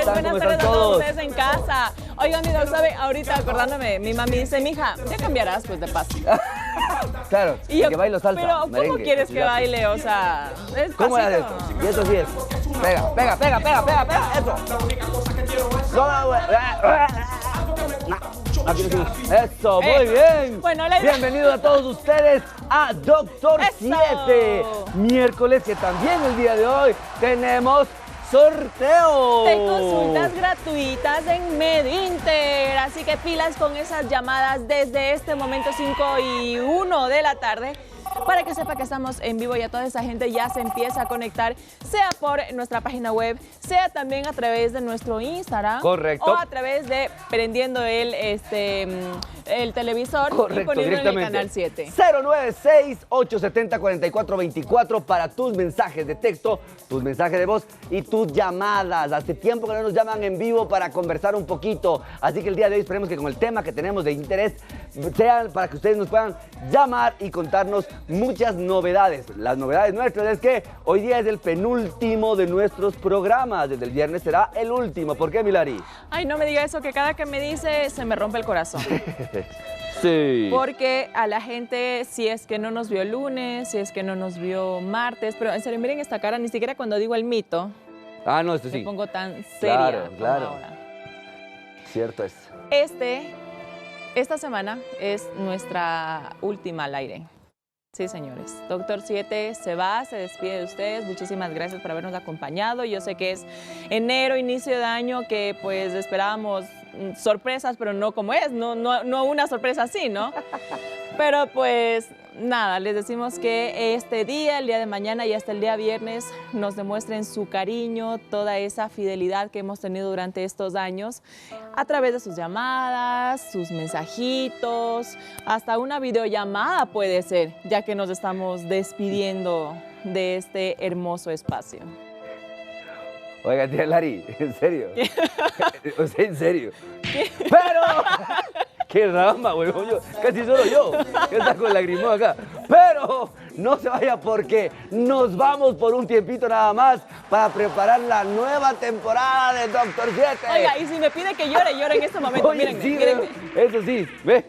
están? Buenas ¿Cómo tardes están a todos todos? ustedes en casa. Oigan, mi doc, ¿sabe? Ahorita acordándome, mi mami dice, mija, ya cambiarás, pues, de paso. Claro, Y yo, que bailo salsa, pero, ¿cómo merengue, quieres que ciudad. baile? O sea, es ¿Cómo era esto? Y eso sí es. Pega, pega, pega, pega, pega, pega, eso. Aquí lo hicimos. Eso, muy bien. Bueno, la idea- Bienvenidos a todos ustedes a Doctor Eso. 7. Miércoles, que también el día de hoy tenemos sorteo. De consultas gratuitas en MedInter. Así que pilas con esas llamadas desde este momento 5:01 de la tarde. Para que sepa que estamos en vivo y a toda esa gente ya se empieza a conectar, sea por nuestra página web, sea también a través de nuestro Instagram. Correcto. O a través de prendiendo el televisor y Correcto, poniendo en el directamente. canal 7. 096-870-4424 para tus mensajes de texto, tus mensajes de voz y tus llamadas. Hace tiempo que no nos llaman en vivo para conversar un poquito. Así que el día de hoy esperemos que con el tema que tenemos de interés sean para que ustedes nos puedan llamar y contarnos muchas novedades. Las novedades nuestras es que hoy día es el penúltimo de nuestros programas. Desde el viernes será el último. ¿Por qué, Milari? Ay, no me diga eso, que cada que me dice se me rompe el corazón. Sí. Porque a la gente, si es que no nos vio el lunes, si es que no nos vio martes, pero en serio, miren esta cara, ni siquiera cuando digo el mito, Ah, no, esto sí. me pongo tan seria Claro, como claro. ahora. Cierto es. Esta semana es nuestra última al aire. Sí, señores. Doctor 7 se va, se despide de ustedes. Muchísimas gracias por habernos acompañado. Yo sé que es enero, inicio de año, que pues esperábamos sorpresas, pero no como es, no una sorpresa así, ¿no? Pero pues nada, les decimos que este día, el día de mañana y hasta el día viernes nos demuestren su cariño, toda esa fidelidad que hemos tenido durante estos años a través de sus llamadas, sus mensajitos, hasta una videollamada puede ser, ya que nos estamos despidiendo de este hermoso espacio. Oiga, tía Lari, ¿en serio? O sea, ¿en serio? ¡Pero! ¡Qué rama, huevón! Casi solo yo, que está con lagrimón acá. ¡Pero! No se vaya porque nos vamos por un tiempito nada más para preparar la nueva temporada de Doctor 7. Oiga, y si me pide que llore, llore en este momento. Oye, Mírenme, sí, mírenme. eso sí, ve.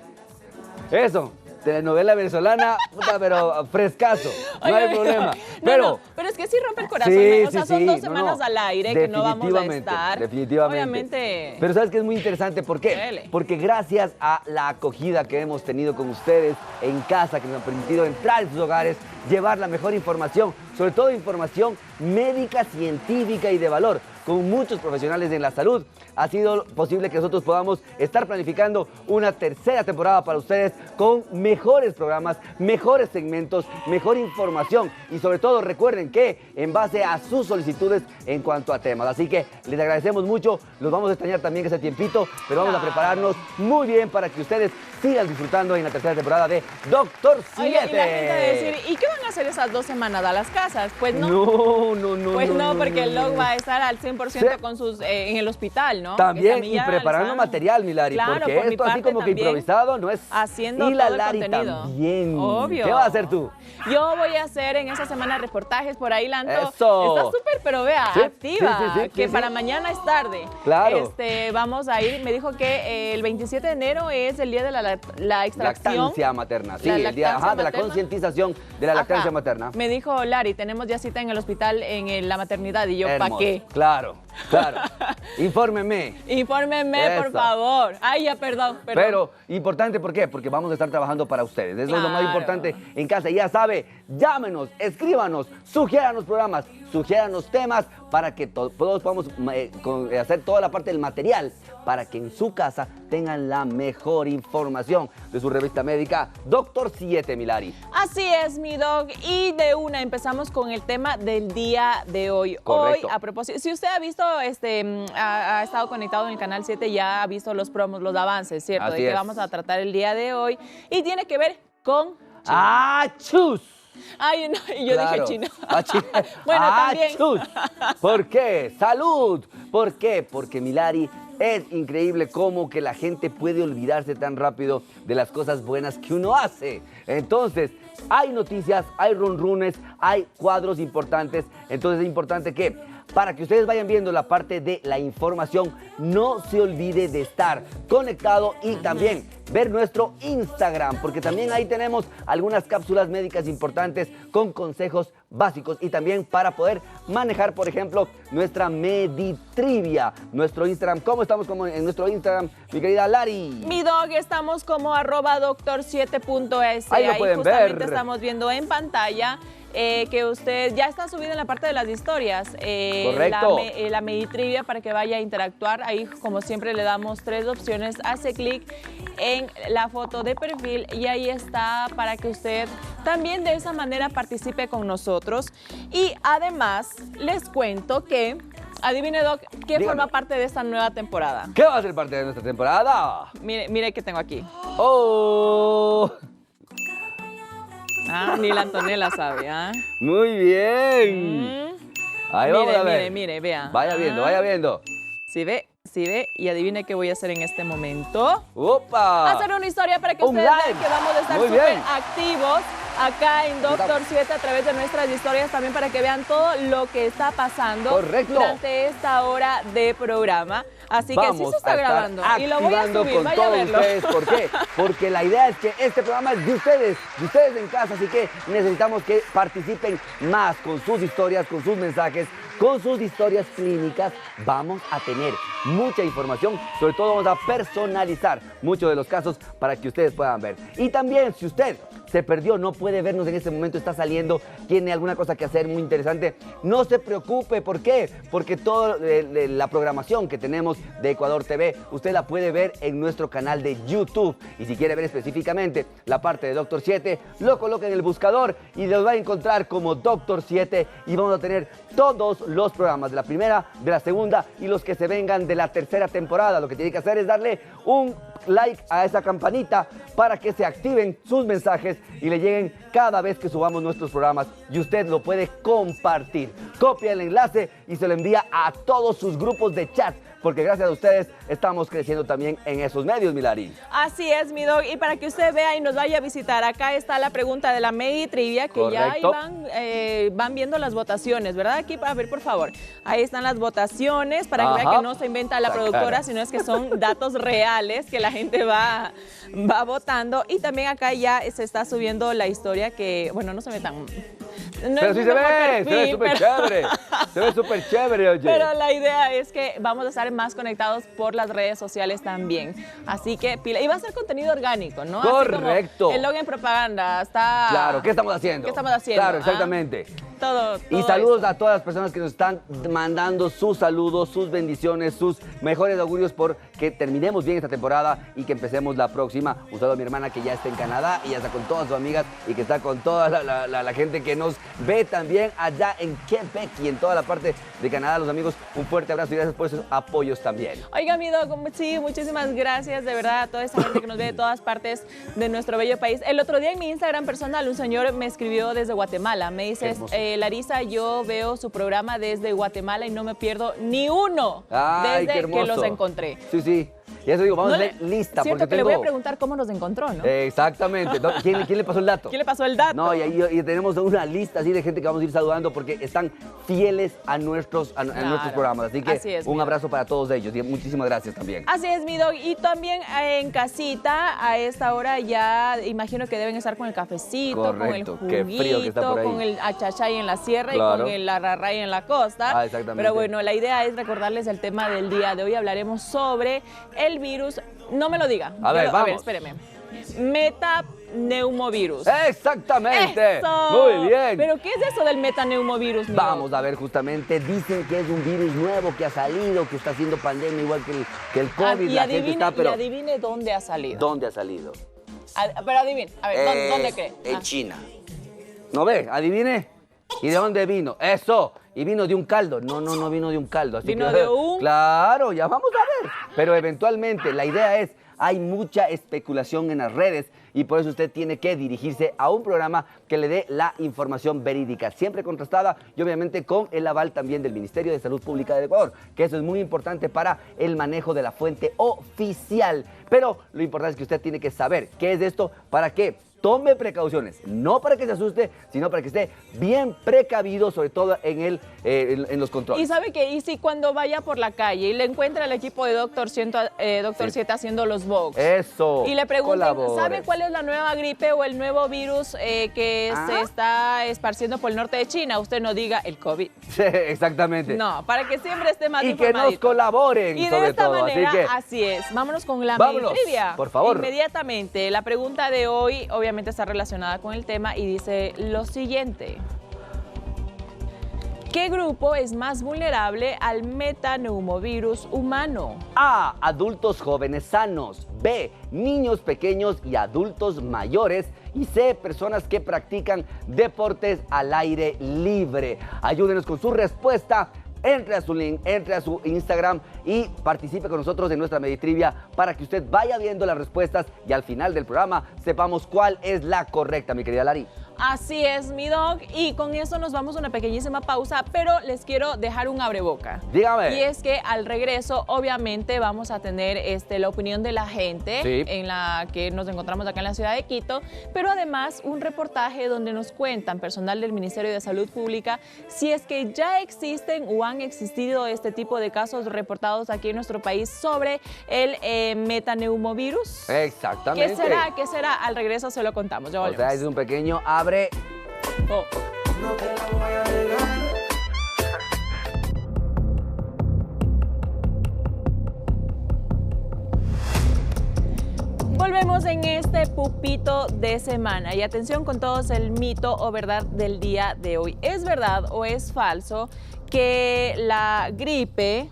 Eso. Telenovela venezolana, puta, pero frescazo, no hay problema. Pero es que sí rompe el corazón. Sí, O sea, sí, son sí, 2 semanas al aire que no vamos a definitivamente, estar. Definitivamente. Obviamente. Pero ¿sabes qué es muy interesante? ¿Por qué? Duele. Porque gracias a la acogida que hemos tenido con ustedes en casa, que nos han permitido entrar en sus hogares, llevar la mejor información, sobre todo información médica, científica y de valor, con muchos profesionales en la salud, ha sido posible que nosotros podamos estar planificando una tercera temporada para ustedes con mejores programas, mejores segmentos, mejor información y sobre todo recuerden que en base a sus solicitudes en cuanto a temas. Así que les agradecemos mucho, los vamos a extrañar también ese tiempito, pero vamos a prepararnos muy bien para que ustedes sigan disfrutando en la tercera temporada de Doctor 7. Oye, y la gente va a decir, ¿y qué van a hacer esas 2 semanas a las casas? Pues no. No. Pues no, porque el no. Log va a estar al 100% Sí. con sus, en el hospital, ¿no? También, Que y ya preparando están material, Milari, Claro, porque por mi esto así parte como que también, improvisado no es. haciendo y la todo el Lari contenido. también. Obvio. ¿Qué vas a hacer tú? Yo voy a hacer en esa semana reportajes por ahí, Lanto. Eso. Está súper, pero vea, Sí, activa, sí, que sí. para mañana es tarde. Claro. Vamos a ir, me dijo que el 27 de enero es el día de la extracción. Lactancia materna, sí, La el día lactancia de la materna. concientización de la lactancia Ajá. materna. Me dijo Lari, tenemos ya cita en el hospital en la maternidad. Y yo, ¿para Hermoso. qué? Claro. Infórmeme. Infórmenme, por Eso. favor. Ay, ya, perdón. Pero importante, ¿por qué? Porque vamos a estar trabajando para ustedes. Eso es lo más Claro. importante en casa. Y ya sabe, llámenos, escríbanos, sugiéranos programas, sugiéranos temas para que todos podamos hacer toda la parte del material para que en su casa tengan la mejor información de su revista médica Doctor 7, Milari. Así es, mi dog. Y de una empezamos con el tema del día de hoy. Correcto. Hoy, a propósito, si usted ha visto, ha estado conectado en el canal 7, ya ha visto los promos, los avances, ¿cierto? Así de que es. vamos a tratar el día de hoy. Y tiene que ver con ¡Achus! Ay, no, y yo Claro. dije chino. Ach- Bueno, también. ¡Achus! ¿Por qué? ¡Salud! ¿Por qué? Porque Milari, es increíble cómo que la gente puede olvidarse tan rápido de las cosas buenas que uno hace. Entonces, hay noticias, hay runrunes, hay cuadros importantes. Entonces es importante que para que ustedes vayan viendo la parte de la información, no se olvide de estar conectado y también ver nuestro Instagram, porque también ahí tenemos algunas cápsulas médicas importantes con consejos básicos y también para poder manejar, por ejemplo, nuestra Meditrivia. Nuestro Instagram, ¿cómo estamos en nuestro Instagram, mi querida Lari? Mi dog, estamos como @doctor7.es. Ahí lo pueden justamente ver. estamos viendo en pantalla que usted ya está subido en la parte de las historias. Correcto. La Meditrivia para que vaya a interactuar. Ahí, como siempre, le damos 3 opciones. Hace clic en la foto de perfil y ahí está para que usted también de esa manera participe con nosotros. Y además, les cuento que, adivine, Doc, ¿qué Dígame. forma parte de esta nueva temporada? ¿Qué va a ser parte de nuestra temporada? Mire que tengo aquí. ¡Oh! Ah, ni la Antonella sabe, ¿ah? Muy bien. Ahí vamos a ver. Mire, vea. Vaya viendo, vaya viendo. Sí ve, y adivine qué voy a hacer en este momento. ¡Opa! Hacer una historia para que Un ustedes live. vean que vamos a estar Muy súper bien. activos acá en Doctor 7 a través de nuestras historias, también para que vean todo lo que está pasando Correcto. durante esta hora de programa. Así que sí se está grabando y lo voy a activando subir, con vaya a todos verlo. ustedes. ¿Por qué? Porque la idea es que este programa es de ustedes en casa, así que necesitamos que participen más con sus historias, con sus mensajes, con sus historias clínicas. Vamos a tener mucha información, sobre todo vamos a personalizar muchos de los casos para que ustedes puedan ver. Y también, si usted se perdió, no puede vernos en este momento, está saliendo, tiene alguna cosa que hacer muy interesante, no se preocupe. ¿Por qué? Porque toda la programación que tenemos de Ecuador TV, usted la puede ver en nuestro canal de YouTube. Y si quiere ver específicamente la parte de Doctor 7, lo coloca en el buscador y los va a encontrar como Doctor 7 y vamos a tener todos los programas de la primera, de la segunda y los que se vengan de la tercera temporada. Lo que tiene que hacer es darle un like a esa campanita para que se activen sus mensajes y le lleguen cada vez que subamos nuestros programas y usted lo puede compartir. Copia el enlace y se lo envía a todos sus grupos de chat, porque gracias a ustedes estamos creciendo también en esos medios, Milari. Así es, mi dog, y para que usted vea y nos vaya a visitar, acá está la pregunta de la Meditrivia, que Correcto. ya van viendo las votaciones, ¿verdad? Aquí, a ver, por favor, ahí están las votaciones para que vea que no se inventa la productora, sino es que son datos reales que la gente va votando. Y también acá ya se está subiendo la historia que, bueno, no se ve tan... No Pero es sí mi se mejor ve perfil, súper pero- chévere, se ve súper chévere, oye. Pero la idea es que vamos a estar más conectados por las redes sociales también. Así que pila. Y va a ser contenido orgánico, ¿no? Correcto. Así como el logo en propaganda está... Claro, ¿qué estamos haciendo? ¿Qué estamos haciendo? Claro, Ah, exactamente. Todo Y saludos eso. a todas las personas que nos están mandando sus saludos, sus bendiciones, sus mejores augurios por que terminemos bien esta temporada y que empecemos la próxima. Un saludo a mi hermana que ya está en Canadá y ya está con todas sus amigas y que está con toda la gente que nos ve también allá en Quebec y en toda la parte de Canadá. Los amigos, un fuerte abrazo y gracias por esos apoyos también. Oiga, mi Doc, sí, muchísimas gracias de verdad a toda esa gente que nos ve de todas partes de nuestro bello país. El otro día en mi Instagram personal un señor me escribió desde Guatemala. Me dice, Larisa, yo veo su programa desde Guatemala y no me pierdo ni uno Ay, qué desde hermoso. que los encontré. Sí, sí. Y eso digo, vamos No a hacer lista. Cierto Porque que le voy a tengo... preguntar cómo nos encontró, ¿no? Exactamente. ¿No? ¿Quién le pasó el dato? ¿Quién le pasó el dato? No, y tenemos una lista así de gente que vamos a ir saludando porque están fieles a nuestros programas. Así que Así es, un mi Doc. abrazo para todos ellos y muchísimas gracias también. Así es, mi Dog. Y también en casita, a esta hora ya imagino que deben estar con el cafecito, Correcto, con qué el juguito, frío que está por ahí. con el achachay en la sierra Claro. y con el arrarray en la costa. Ah, exactamente. Pero bueno, la idea es recordarles el tema del día de hoy. Hablaremos sobre el virus. No me lo diga. A ver, A ver, vamos. espéreme. Metaneumovirus. Exactamente. ¡Eso! Muy bien. ¿Pero qué es eso del metaneumovirus, mi Dog? Vamos a ver justamente, dicen que es un virus nuevo que ha salido, que está haciendo pandemia igual que el COVID. Y la gente está, pero y adivine dónde ha salido. ¿dónde ha salido? Pero adivine, a ver, ¿dónde cree? En China. ¿No ve? Adivine. ¿Y de dónde vino? Eso. Y vino de un caldo. No vino de un caldo. Así Vino que, de un... Claro, ya vamos a ver. Pero eventualmente la idea es, hay mucha especulación en las redes y por eso usted tiene que dirigirse a un programa que le dé la información verídica, siempre contrastada y obviamente con el aval también del Ministerio de Salud Pública del Ecuador, que eso es muy importante para el manejo de la fuente oficial. Pero lo importante es que usted tiene que saber qué es esto para que tome precauciones, no para que se asuste, sino para que esté bien precavido, sobre todo en los controles. Y sabe que, y si cuando vaya por la calle y le encuentra el equipo de Dr. 7 haciendo los box. Eso. Y le preguntan, colabore. ¿sabe cuál es la nueva gripe o el nuevo virus que se está esparciendo por el norte de China? Usted no diga el COVID. Sí, exactamente. No, para que siempre esté más y informadito. que nos colaboren, Y de sobre esta todo. manera, Así que, así es. Vámonos con la vámonos, trivia. por favor. Inmediatamente. La pregunta de hoy obviamente está relacionada con el tema y dice lo siguiente. ¿Qué grupo es más vulnerable al metaneumovirus humano? A, adultos jóvenes sanos. B, niños pequeños y adultos mayores. Y C, personas que practican deportes al aire libre. Ayúdenos con su respuesta. Entre a su link, entre a su Instagram y participe con nosotros en nuestra Meditrivia para que usted vaya viendo las respuestas y al final del programa sepamos cuál es la correcta, mi querida Lari. Así es, mi doc, y con eso nos vamos a una pequeñísima pausa, pero les quiero dejar un abreboca. Dígame. Y es que al regreso, obviamente, vamos a tener la opinión de la gente Sí. en la que nos encontramos acá en la ciudad de Quito, pero además un reportaje donde nos cuentan personal del Ministerio de Salud Pública si es que ya existen o han existido este tipo de casos reportados aquí en nuestro país sobre el metaneumovirus. Exactamente. ¿Qué será? ¿Qué será? Al regreso se lo contamos. Ya O volvemos. sea, es un pequeño abre. Oh. No te la voy a negar. Volvemos en este pupito de semana y atención con todos el mito o verdad del día de hoy. ¿Es verdad o es falso que la gripe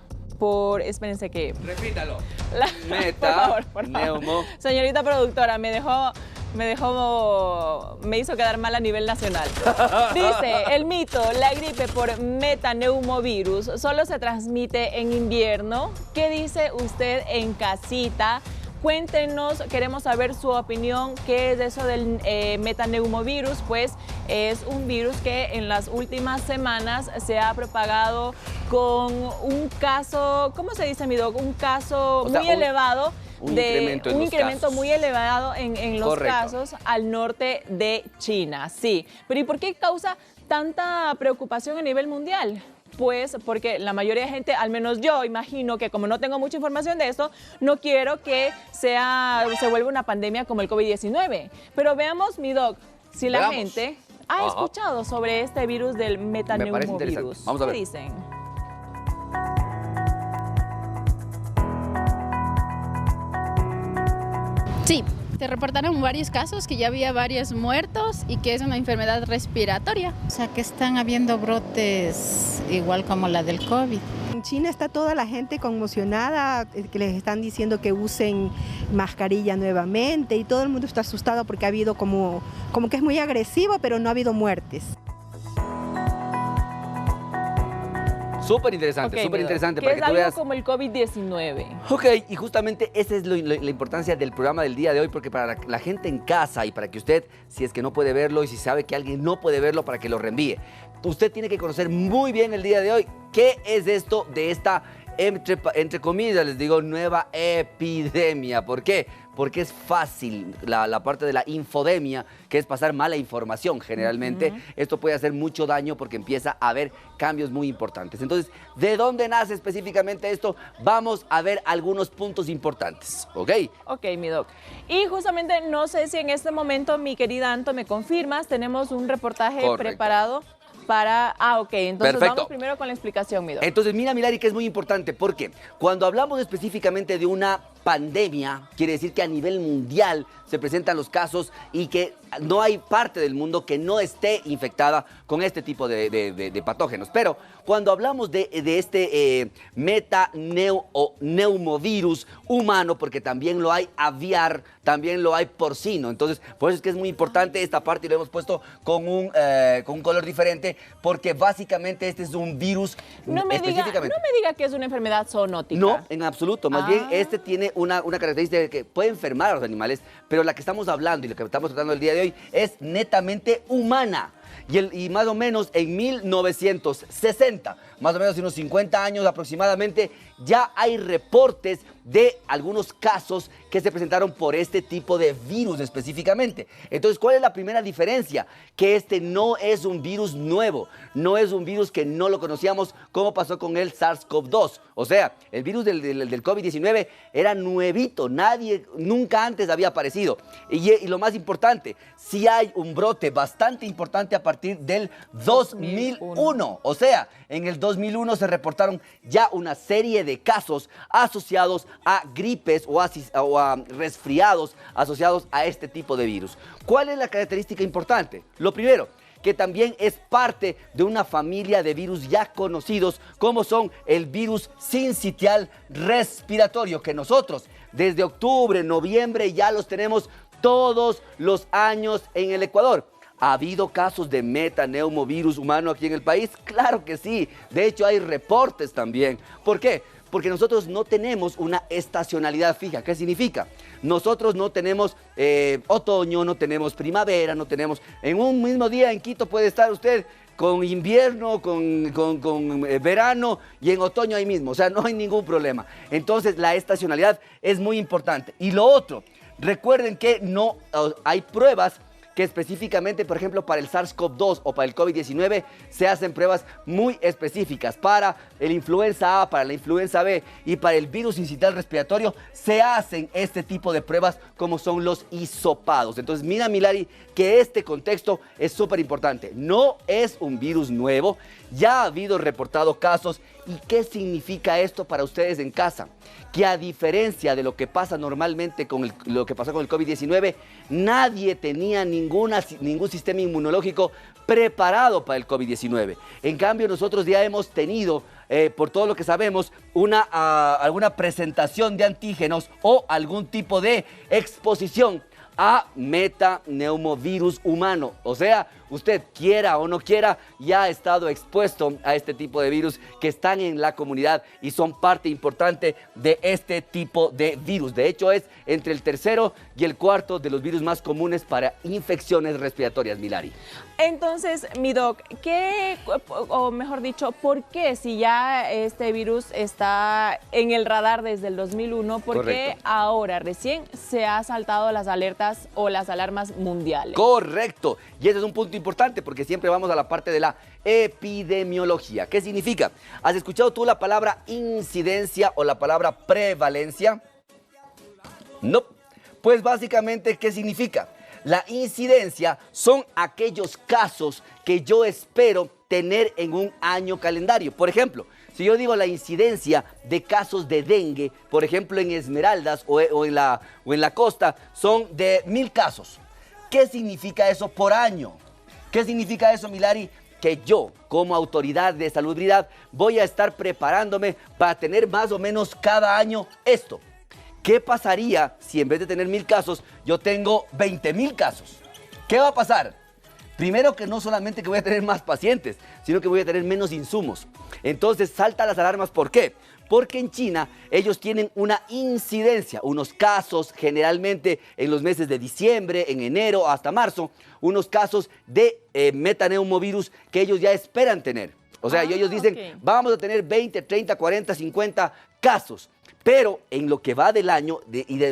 espérense que... Repítalo. Por favor. neumo. Señorita productora, me hizo quedar mal a nivel nacional. Dice, el mito, la gripe por metaneumovirus solo se transmite en invierno. ¿Qué dice usted en casita? Cuéntenos, queremos saber su opinión. ¿Qué es eso del metaneumovirus? Pues es un virus que en las últimas semanas se ha propagado con un caso, ¿cómo se dice, mi doc? Un caso muy elevado. Un incremento muy elevado en los Correcto. casos al norte de China, sí. Pero ¿y por qué causa tanta preocupación a nivel mundial? Pues porque la mayoría de gente, al menos yo, imagino que como no tengo mucha información de esto, no quiero que se vuelva una pandemia como el COVID-19. Pero veamos, mi doc, si la gente ha escuchado sobre este virus del metaneumovirus. Vamos a ver. ¿Qué dicen? Sí, se reportaron varios casos, que ya había varios muertos y que es una enfermedad respiratoria. O sea, que están habiendo brotes igual como la del COVID. En China está toda la gente conmocionada, que les están diciendo que usen mascarilla nuevamente y todo el mundo está asustado porque ha habido como que es muy agresivo, pero no ha habido muertes. Súper interesante, Ok, súper interesante. que Para es que tú algo veas. como el COVID-19. Ok, y justamente esa es la importancia del programa del día de hoy, porque para la gente en casa y para que usted, si es que no puede verlo y si sabe que alguien no puede verlo, para que lo reenvíe. Usted tiene que conocer muy bien el día de hoy qué es esto de esta, entre comillas, les digo, nueva epidemia. ¿Por qué? Porque es fácil la parte de la infodemia, que es pasar mala información generalmente. Esto puede hacer mucho daño porque empieza a haber cambios muy importantes. Entonces, ¿de dónde nace específicamente esto? Vamos a ver algunos puntos importantes, ¿ok? Ok, mi doc. Y justamente no sé si en este momento, mi querida Anto, me confirmas, tenemos un reportaje Correcto. preparado para... Ah, ok, entonces Perfecto. vamos primero con la explicación, mi doc. Entonces, mira, Milari, que es muy importante, porque cuando hablamos específicamente de una pandemia, quiere decir que a nivel mundial se presentan los casos y que no hay parte del mundo que no esté infectada con este tipo de patógenos. Pero cuando hablamos de este metaneumovirus humano, porque también lo hay aviar, también lo hay porcino. Entonces, por eso es que es muy importante esta parte y lo hemos puesto con un color diferente, porque básicamente este es un virus No me diga que es una enfermedad zoonótica. No, en absoluto. Más bien, este tiene una característica de que puede enfermar a los animales, pero la que estamos hablando y la que estamos tratando el día de hoy es netamente humana. Y más o menos en 1960, más o menos unos 50 años aproximadamente, ya hay reportes de algunos casos que se presentaron por este tipo de virus específicamente. Entonces, ¿cuál es la primera diferencia? Que este no es un virus nuevo, no es un virus que no lo conocíamos como pasó con el SARS-CoV-2. O sea, el virus del COVID-19 era nuevito, nunca antes había aparecido. Y lo más importante, sí hay un brote bastante importante a partir del 2001. O sea, en el 2001 se reportaron ya una serie de casos asociados a gripes o a resfriados asociados a este tipo de virus. ¿Cuál es la característica importante? Lo primero, que también es parte de una familia de virus ya conocidos como son el virus sincitial respiratorio, que nosotros desde octubre, noviembre ya los tenemos todos los años en el Ecuador. ¿Ha habido casos de metaneumovirus humano aquí en el país? Claro que sí. De hecho, hay reportes también. ¿Por qué? Porque nosotros no tenemos una estacionalidad fija. ¿Qué significa? Nosotros no tenemos otoño, no tenemos primavera, no tenemos... En un mismo día en Quito puede estar usted con invierno, con verano y en otoño ahí mismo. O sea, no hay ningún problema. Entonces, la estacionalidad es muy importante. Y lo otro, recuerden que no hay pruebas que específicamente, por ejemplo, para el SARS-CoV-2 o para el COVID-19 se hacen pruebas muy específicas. Para el influenza A, para la influenza B y para el virus sincitial respiratorio se hacen este tipo de pruebas como son los hisopados. Entonces, mira, Milari, que este contexto es súper importante. No es un virus nuevo, ya ha habido reportados casos. ¿Y qué significa esto para ustedes en casa? Que a diferencia de lo que pasa normalmente con lo que pasó con el COVID-19, nadie tenía ningún sistema inmunológico preparado para el COVID-19. En cambio, nosotros ya hemos tenido, por todo lo que sabemos, alguna presentación de antígenos o algún tipo de exposición a metaneumovirus humano. O sea, usted quiera o no quiera, ya ha estado expuesto a este tipo de virus que están en la comunidad y son parte importante de este tipo de virus. De hecho, es entre el tercero y el cuarto de los virus más comunes para infecciones respiratorias, Milari. Entonces, mi doc, o mejor dicho, ¿por qué si ya este virus está en el radar desde el 2001, por qué ahora recién se ha saltado las alertas o las alarmas mundiales? Correcto. Y ese es un punto importante porque siempre vamos a la parte de la epidemiología. ¿Qué significa? ¿Has escuchado tú la palabra incidencia o la palabra prevalencia? No. Pues básicamente, ¿qué significa? La incidencia son aquellos casos que yo espero tener en un año calendario. Por ejemplo, si yo digo la incidencia de casos de dengue, por ejemplo en Esmeraldas o en la costa, son de 1000 casos. ¿Qué significa eso por año? ¿Qué significa eso, Milari? Que yo, como autoridad de salubridad, voy a estar preparándome para tener más o menos cada año esto. ¿Qué pasaría si en vez de tener 1000 casos, yo tengo 20.000 casos? ¿Qué va a pasar? Primero, que no solamente que voy a tener más pacientes, sino que voy a tener menos insumos. Entonces saltan las alarmas. ¿Por qué? Porque en China ellos tienen una incidencia, unos casos generalmente en los meses de diciembre, en enero hasta marzo, unos casos de metaneumovirus que ellos ya esperan tener. O sea, ellos dicen, vamos a tener 20, 30, 40, 50 casos. Pero en lo que va del año,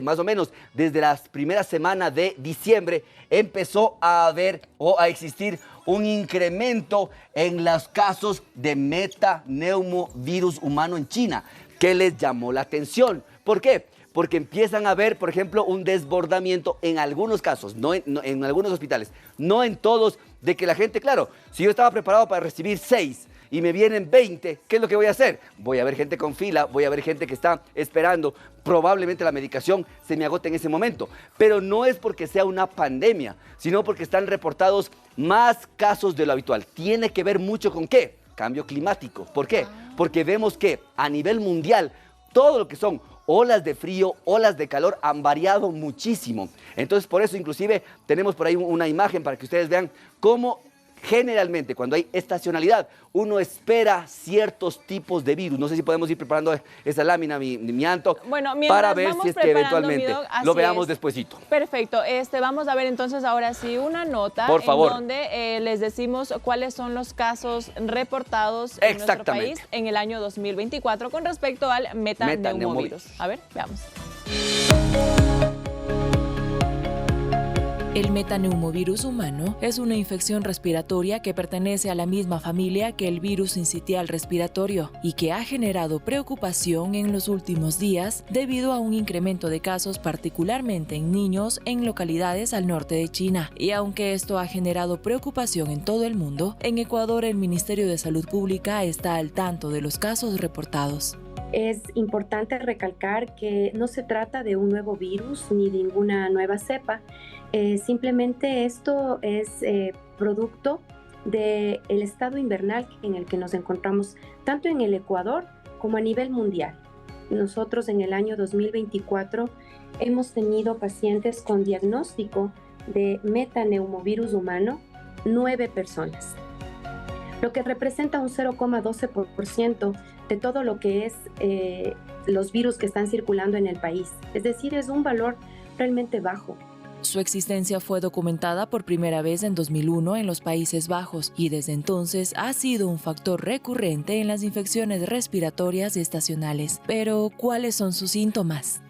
más o menos desde las primeras semanas de diciembre, empezó a haber o a existir un incremento en los casos de metaneumovirus humano en China, que les llamó la atención. ¿Por qué? Porque empiezan a ver, por ejemplo, un desbordamiento en algunos casos, en algunos hospitales, no en todos, de que la gente, claro, si yo estaba preparado para recibir 6 y me vienen 20, ¿qué es lo que voy a hacer? Voy a ver gente con fila, voy a ver gente que está esperando, probablemente la medicación se me agote en ese momento. Pero no es porque sea una pandemia, sino porque están reportados más casos de lo habitual. Tiene que ver mucho con ¿qué? Cambio climático. ¿Por qué? Porque vemos que a nivel mundial, todo lo que son olas de frío, olas de calor han variado muchísimo. Entonces, por eso inclusive tenemos por ahí una imagen para que ustedes vean cómo Generalmente, cuando hay estacionalidad, uno espera ciertos tipos de virus. No sé si podemos ir preparando esa lámina, mi Anto, bueno, para ver vamos si es que preparando, eventualmente mi doc, así lo veamos es. despuesito. Perfecto. Vamos a ver entonces ahora sí una nota Por favor. en donde les decimos cuáles son los casos reportados en nuestro país en el año 2024 con respecto al metaneumovirus. A ver, veamos. El metaneumovirus humano es una infección respiratoria que pertenece a la misma familia que el virus sincitial respiratorio y que ha generado preocupación en los últimos días debido a un incremento de casos particularmente en niños en localidades al norte de China. Y aunque esto ha generado preocupación en todo el mundo, en Ecuador el Ministerio de Salud Pública está al tanto de los casos reportados. Es importante recalcar que no se trata de un nuevo virus ni de ninguna nueva cepa. Simplemente esto es producto del estado invernal en el que nos encontramos tanto en el Ecuador como a nivel mundial. Nosotros en el año 2024 hemos tenido pacientes con diagnóstico de metaneumovirus humano, 9 personas, lo que representa un 0,12% de todo lo que es los virus que están circulando en el país. Es decir, es un valor realmente bajo. Su existencia fue documentada por primera vez en 2001 en los Países Bajos y desde entonces ha sido un factor recurrente en las infecciones respiratorias estacionales. Pero, ¿cuáles son sus síntomas?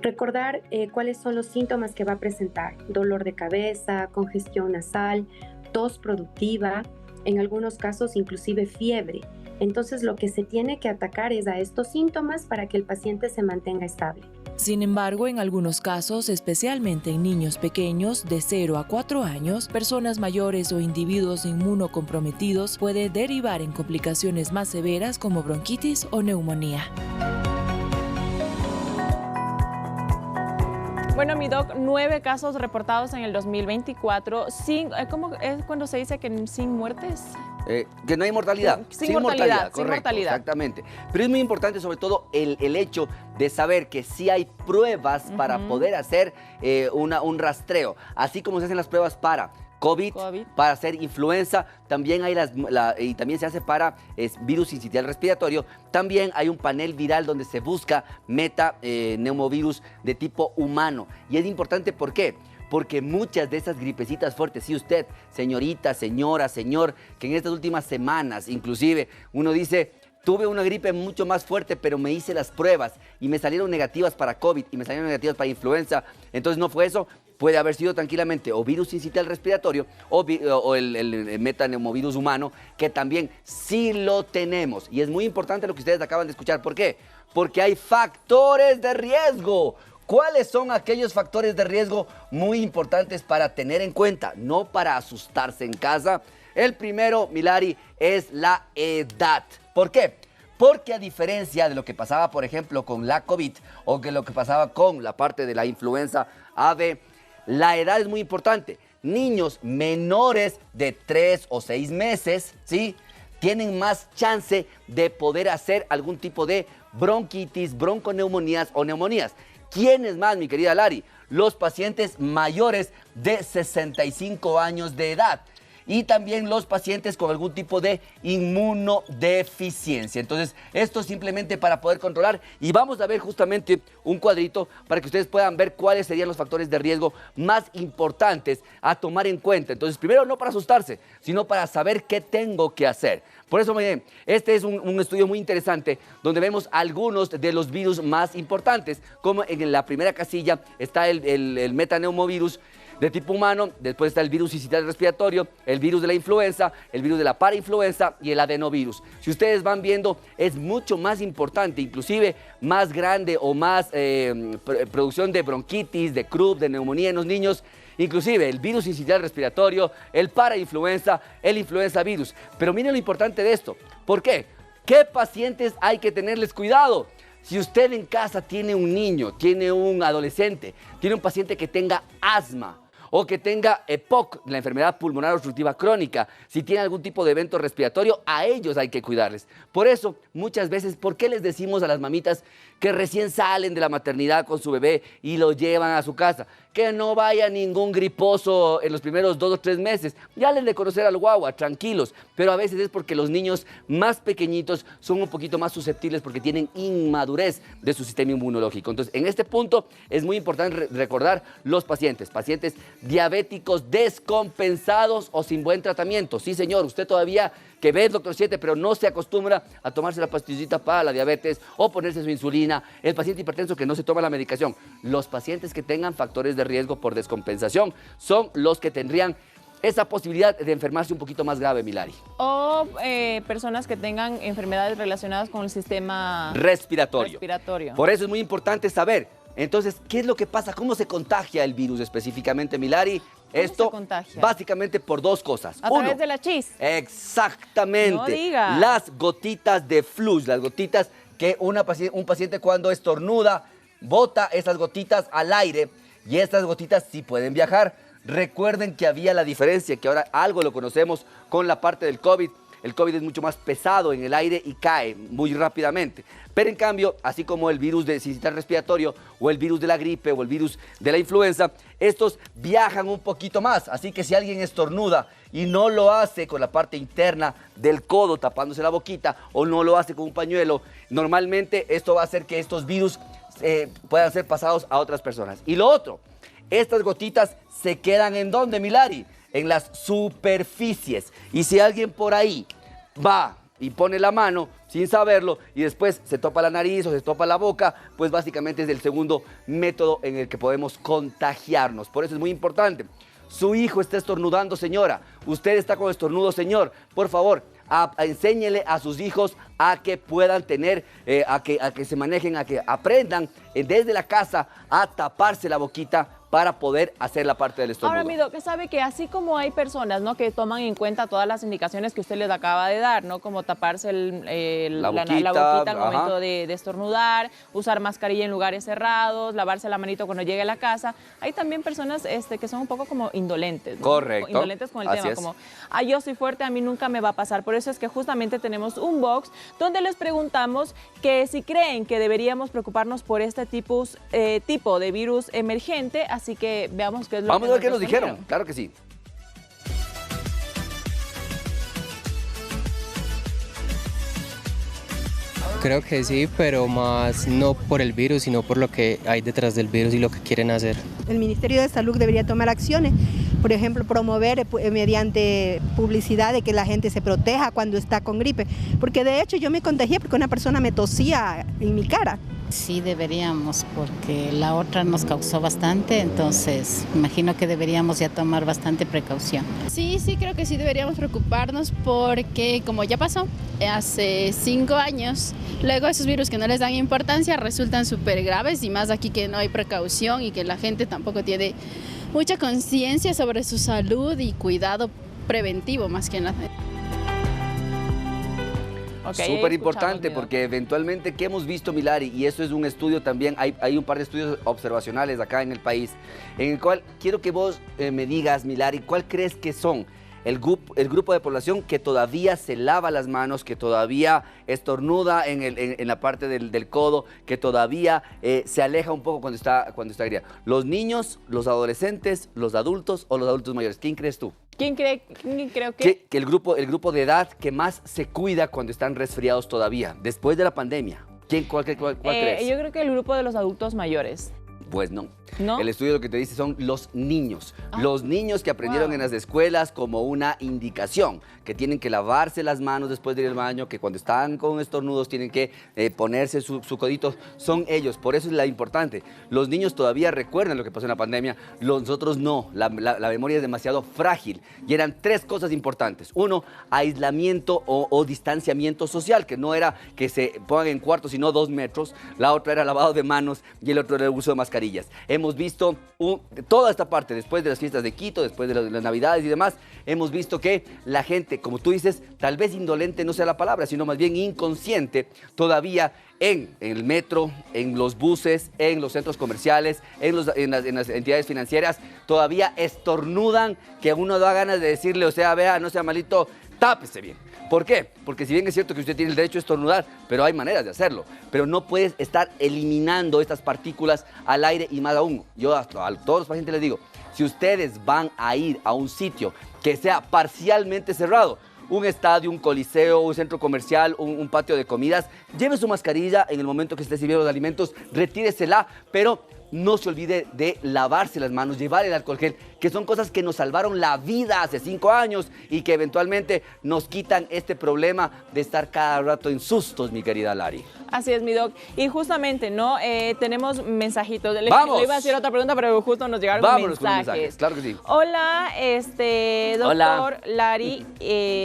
Recordar cuáles son los síntomas que va a presentar: dolor de cabeza, congestión nasal, tos productiva, en algunos casos inclusive fiebre. Entonces lo que se tiene que atacar es a estos síntomas para que el paciente se mantenga estable. Sin embargo, en algunos casos, especialmente en niños pequeños de 0 a 4 años, personas mayores o individuos inmunocomprometidos puede derivar en complicaciones más severas como bronquitis o neumonía. Bueno, mi doc, 9 casos reportados en el 2024. ¿Cómo es cuando se dice que sin muertes? Que no hay mortalidad. Sin mortalidad, correcto, sin mortalidad. Exactamente. Pero es muy importante sobre todo el hecho de saber que sí hay pruebas para poder hacer un rastreo. Así como se hacen las pruebas para COVID, para hacer influenza, también hay y también se hace para virus sincitial respiratorio. También hay un panel viral donde se busca metaneumovirus de tipo humano. Y es importante, ¿por qué? Porque muchas de esas gripecitas fuertes, si usted, señorita, señora, señor, que en estas últimas semanas, inclusive, uno dice, tuve una gripe mucho más fuerte, pero me hice las pruebas y me salieron negativas para COVID y me salieron negativas para influenza, entonces no fue eso. Puede haber sido tranquilamente o virus sincitial respiratorio o el metaneumovirus humano, que también sí lo tenemos. Y es muy importante lo que ustedes acaban de escuchar. ¿Por qué? Porque hay factores de riesgo. ¿Cuáles son aquellos factores de riesgo muy importantes para tener en cuenta? No para asustarse en casa. El primero, Milari, es la edad. ¿Por qué? Porque a diferencia de lo que pasaba, por ejemplo, con la COVID o que lo que pasaba con la parte de la influenza ave, la edad es muy importante. Niños menores de 3 o 6 meses, ¿sí?, tienen más chance de poder hacer algún tipo de bronquitis, bronconeumonías o neumonías. ¿Quiénes más, mi querida Lari? Los pacientes mayores de 65 años de edad. Y también los pacientes con algún tipo de inmunodeficiencia. Entonces, esto simplemente para poder controlar. Y vamos a ver justamente un cuadrito para que ustedes puedan ver cuáles serían los factores de riesgo más importantes a tomar en cuenta. Entonces, primero, no para asustarse, sino para saber qué tengo que hacer. Por eso, miren, este es un estudio muy interesante donde vemos algunos de los virus más importantes. Como en la primera casilla está el metaneumovirus de tipo humano, después está el virus sincitial respiratorio, el virus de la influenza, el virus de la parainfluenza y el adenovirus. Si ustedes van viendo, es mucho más importante, inclusive más grande o más producción de bronquitis, de croup, de neumonía en los niños, inclusive el virus sincitial respiratorio, el parainfluenza, el influenza virus. Pero miren lo importante de esto. ¿Por qué? ¿Qué pacientes hay que tenerles cuidado? Si usted en casa tiene un niño, tiene un adolescente, tiene un paciente que tenga asma, o que tenga EPOC, la enfermedad pulmonar obstructiva crónica, si tiene algún tipo de evento respiratorio, a ellos hay que cuidarles. Por eso, muchas veces, ¿por qué les decimos a las mamitas que recién salen de la maternidad con su bebé y lo llevan a su casa? que no vaya ningún griposo en los primeros 2 o 3 meses. Ya les de conocer al guagua, tranquilos. Pero a veces es porque los niños más pequeñitos son un poquito más susceptibles porque tienen inmadurez de su sistema inmunológico. Entonces, en este punto es muy importante recordar los pacientes diabéticos descompensados o sin buen tratamiento. Sí, señor, usted todavía que ve el Dr. 7, pero no se acostumbra a tomarse la pastillita para la diabetes o ponerse su insulina. El paciente hipertenso que no se toma la medicación. Los pacientes que tengan factores de riesgo por descompensación son los que tendrían esa posibilidad de enfermarse un poquito más grave, Milari. O personas que tengan enfermedades relacionadas con el sistema respiratorio. Por eso es muy importante saber, entonces, ¿qué es lo que pasa? ¿Cómo se contagia el virus específicamente, Milari? Esto básicamente por 2 cosas. ¿A través de la chis? Exactamente. No diga. Las gotitas de flush, las gotitas que un paciente cuando estornuda, bota esas gotitas al aire y estas gotitas sí pueden viajar. Recuerden que había la diferencia, que ahora algo lo conocemos con la parte del COVID. El COVID es mucho más pesado en el aire y cae muy rápidamente. Pero en cambio, así como el virus de sincicial respiratorio o el virus de la gripe o el virus de la influenza, estos viajan un poquito más. Así que si alguien estornuda y no lo hace con la parte interna del codo tapándose la boquita o no lo hace con un pañuelo, normalmente esto va a hacer que estos virus puedan ser pasados a otras personas. Y lo otro, estas gotitas se quedan ¿en dónde, Milari? En las superficies. Y si alguien por ahí va y pone la mano sin saberlo y después se topa la nariz o se topa la boca, pues básicamente es el segundo método en el que podemos contagiarnos. Por eso es muy importante. Su hijo está estornudando, señora. Usted está con estornudo, señor. Por favor, enséñele a sus hijos a que puedan tener, a que se manejen, a que aprendan desde la casa a taparse la boquita para poder hacer la parte del estornudo. Ahora, mi doc, sabe que así como hay personas, ¿no?, que toman en cuenta todas las indicaciones que usted les acaba de dar, ¿no?, como taparse la boquita al momento de estornudar, usar mascarilla en lugares cerrados, lavarse la manito cuando llegue a la casa. Hay también personas que son un poco como indolentes, ¿no? Correcto. Indolentes con el tema, como, yo soy fuerte, a mí nunca me va a pasar. Por eso es que justamente tenemos un box donde les preguntamos que si creen que deberíamos preocuparnos por este tipo de virus emergente. Así que veamos qué es lo Vamos a ver qué nos dijeron. Claro que sí. Creo que sí, pero más no por el virus, sino por lo que hay detrás del virus y lo que quieren hacer. El Ministerio de Salud debería tomar acciones, por ejemplo, promover mediante publicidad de que la gente se proteja cuando está con gripe, porque de hecho yo me contagié porque una persona me tosía en mi cara. Sí deberíamos, porque la otra nos causó bastante, entonces imagino que deberíamos ya tomar bastante precaución. Sí, creo que sí deberíamos preocuparnos porque como ya pasó hace 5 años, luego esos virus que no les dan importancia resultan súper graves y más aquí que no hay precaución y que la gente tampoco tiene mucha conciencia sobre su salud y cuidado preventivo más que nada. Okay, súper importante porque eventualmente, ¿qué hemos visto, Milari? Y eso es un estudio también, hay un par de estudios observacionales acá en el país, en el cual quiero que vos me digas, Milari, ¿cuál crees que son el grupo de población que todavía se lava las manos, que todavía estornuda en la parte del codo, que todavía se aleja un poco cuando está agria? ¿Los niños, los adolescentes, los adultos o los adultos mayores? ¿Quién crees tú? Creo que el grupo de edad que más se cuida cuando están resfriados todavía, después de la pandemia. ¿Cuál crees? Yo creo que el grupo de los adultos mayores. Pues no. ¿No? El estudio lo que te dice son los niños. Los niños que aprendieron en las escuelas como una indicación, que tienen que lavarse las manos después de ir al baño, que cuando están con estornudos tienen que ponerse su codito. Son ellos, por eso es la importante. Los niños todavía recuerdan lo que pasó en la pandemia, nosotros no. La memoria es demasiado frágil. Y eran 3 cosas importantes. 1, aislamiento o distanciamiento social, que no era que se pongan en cuartos, sino 2 metros. La otra era lavado de manos y el otro era el uso de mascarillas. Hemos visto toda esta parte, después de las fiestas de Quito, después de las Navidades y demás, hemos visto que la gente, como tú dices, tal vez indolente no sea la palabra, sino más bien inconsciente, todavía en el metro, en los buses, en los centros comerciales, en las entidades financieras, todavía estornudan, que a uno da ganas de decirle, o sea, vea, no sea malito, tápese bien. ¿Por qué? Porque si bien es cierto que usted tiene el derecho a estornudar, pero hay maneras de hacerlo. Pero no puedes estar eliminando estas partículas al aire y más aún. Yo a todos los pacientes les digo, si ustedes van a ir a un sitio que sea parcialmente cerrado, un estadio, un coliseo, un centro comercial, un patio de comidas, lleve su mascarilla en el momento que esté sirviendo los alimentos, retíresela, pero no se olvide de lavarse las manos, llevar el alcohol gel, que son cosas que nos salvaron la vida hace 5 años y que eventualmente nos quitan este problema de estar cada rato en sustos, mi querida Lari. Así es, mi doc. Y justamente, ¿no? Tenemos mensajitos. ¡Vamos! Le iba a hacer otra pregunta, pero justo nos llegaron Vámonos mensajes. con los mensajes, claro que sí. Hola, doctor Hola. Lari.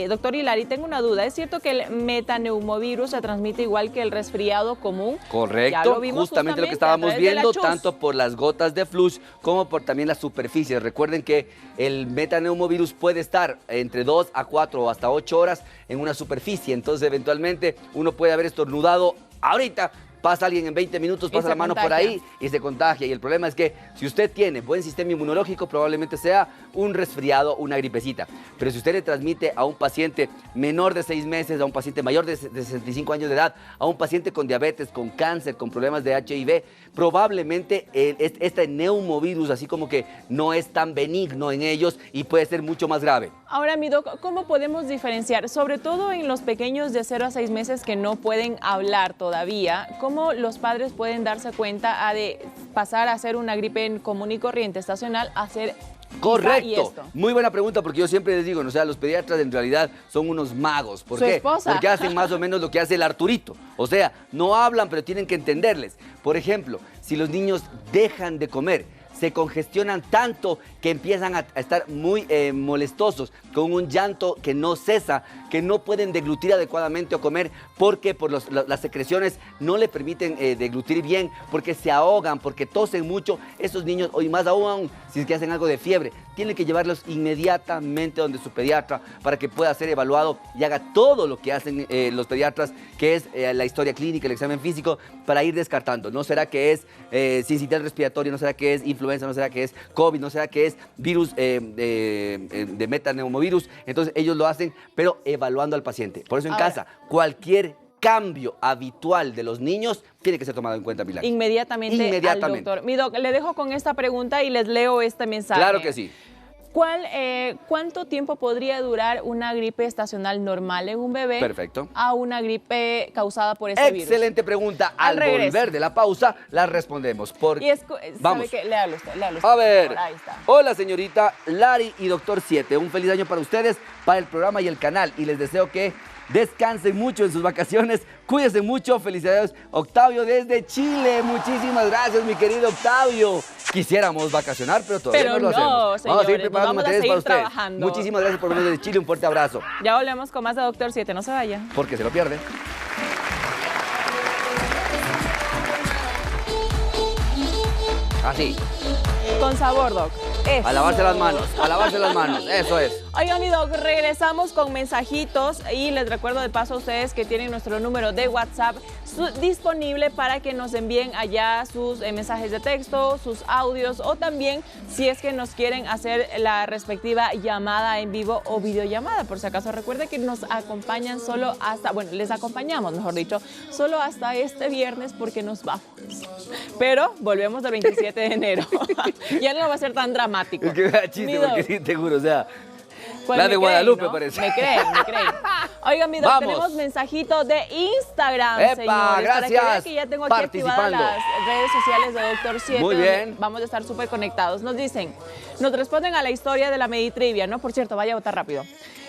Doctor Hilari, tengo una duda. ¿Es cierto que el metaneumovirus se transmite igual que el resfriado común? Correcto, Ya lo vimos justamente lo que a estábamos través de la viendo, chus. tanto por las gotas de flush como por también las superficies. Recuerden que el metaneumovirus puede estar entre 2 a 4 o hasta 8 horas en una superficie, entonces eventualmente uno puede haber estornudado ahorita, pasa alguien en 20 minutos, pasa la mano por ahí y se contagia. Y el problema es que si usted tiene buen sistema inmunológico, probablemente sea un resfriado, una gripecita. Pero si usted le transmite a un paciente menor de 6 meses, a un paciente mayor de 65 años de edad, a un paciente con diabetes, con cáncer, con problemas de HIV, probablemente este neumovirus así como que no es tan benigno en ellos y puede ser mucho más grave. Ahora, mi doc, ¿cómo podemos diferenciar, sobre todo en los pequeños de 0 a 6 meses que no pueden hablar todavía, cómo los padres pueden darse cuenta de pasar a ser una gripe común y corriente estacional a ser Correcto. y esto? Muy buena pregunta, porque yo siempre les digo, o sea, los pediatras en realidad son unos magos. ¿Por Su qué? esposa. Porque hacen más o menos lo que hace el Arturito. O sea, no hablan, pero tienen que entenderles. Por ejemplo, si los niños dejan de comer, se congestionan tanto que empiezan a estar muy molestosos, con un llanto que no cesa, que no pueden deglutir adecuadamente o comer porque por las secreciones no le permiten deglutir bien, porque se ahogan, porque tosen mucho. Esos niños, o más aún, si es que hacen algo de fiebre, tienen que llevarlos inmediatamente donde su pediatra para que pueda ser evaluado y haga todo lo que hacen los pediatras, que es la historia clínica, el examen físico, para ir descartando. ¿No será que es sincitial respiratorio? ¿No será que es influenza? ¿No será que es COVID? ¿No será que es virus de metaneumovirus? Entonces ellos lo hacen, pero evaluando al paciente. Por eso en casa, cualquier cambio habitual de los niños tiene que ser tomado en cuenta, Milagros. Inmediatamente al doctor. Mi doc, le dejo con esta pregunta y les leo este mensaje. Claro que sí. ¿Cuánto tiempo podría durar una gripe estacional normal en un bebé? Perfecto. A una gripe causada por este virus. Excelente pregunta. Al volver de la pausa, la respondemos. Vamos. ¿Sabe qué? Léalo usted. A ver. Ahí está. Hola, señorita Lari y Doctor 7. Un feliz año para ustedes, para el programa y el canal. Y les deseo que descansen mucho en sus vacaciones. Cuídense mucho. Felicidades, Octavio, desde Chile. Muchísimas gracias, mi querido Octavio. Quisiéramos vacacionar, pero todavía no lo hacemos. Señores, vamos a seguir preparando materiales para ustedes. Trabajando. Muchísimas gracias por venir desde Chile. Un fuerte abrazo. Ya volvemos con más de Doctor 7. No se vaya. Porque se lo pierde. Así. Con sabor, Doc. Eso. A lavarse las manos, a lavarse las manos, eso es. Oigan, mi Doc, regresamos con mensajitos y les recuerdo de paso a ustedes que tienen nuestro número de WhatsApp disponible para que nos envíen allá sus mensajes de texto, sus audios o también si es que nos quieren hacer la respectiva llamada en vivo o videollamada. Por si acaso, recuerden que nos acompañan solo hasta, bueno, les acompañamos, mejor dicho, solo hasta este viernes porque nos vamos. Pero volvemos el 27 de enero. Ya no va a ser tan dramático. Es que me da chiste, porque sí, te juro, o sea, la de Guadalupe, ¿no? Parece. Me creen. Oigan, mi Doc, tenemos mensajito de Instagram, ¡Epa, señores. gracias! Para que vean que ya tengo aquí activadas las redes sociales de Doctor 7. Muy bien. Vamos a estar súper conectados. Nos dicen, nos responden a la historia de la Meditrivia, ¿no? Por cierto, vaya a votar rápido.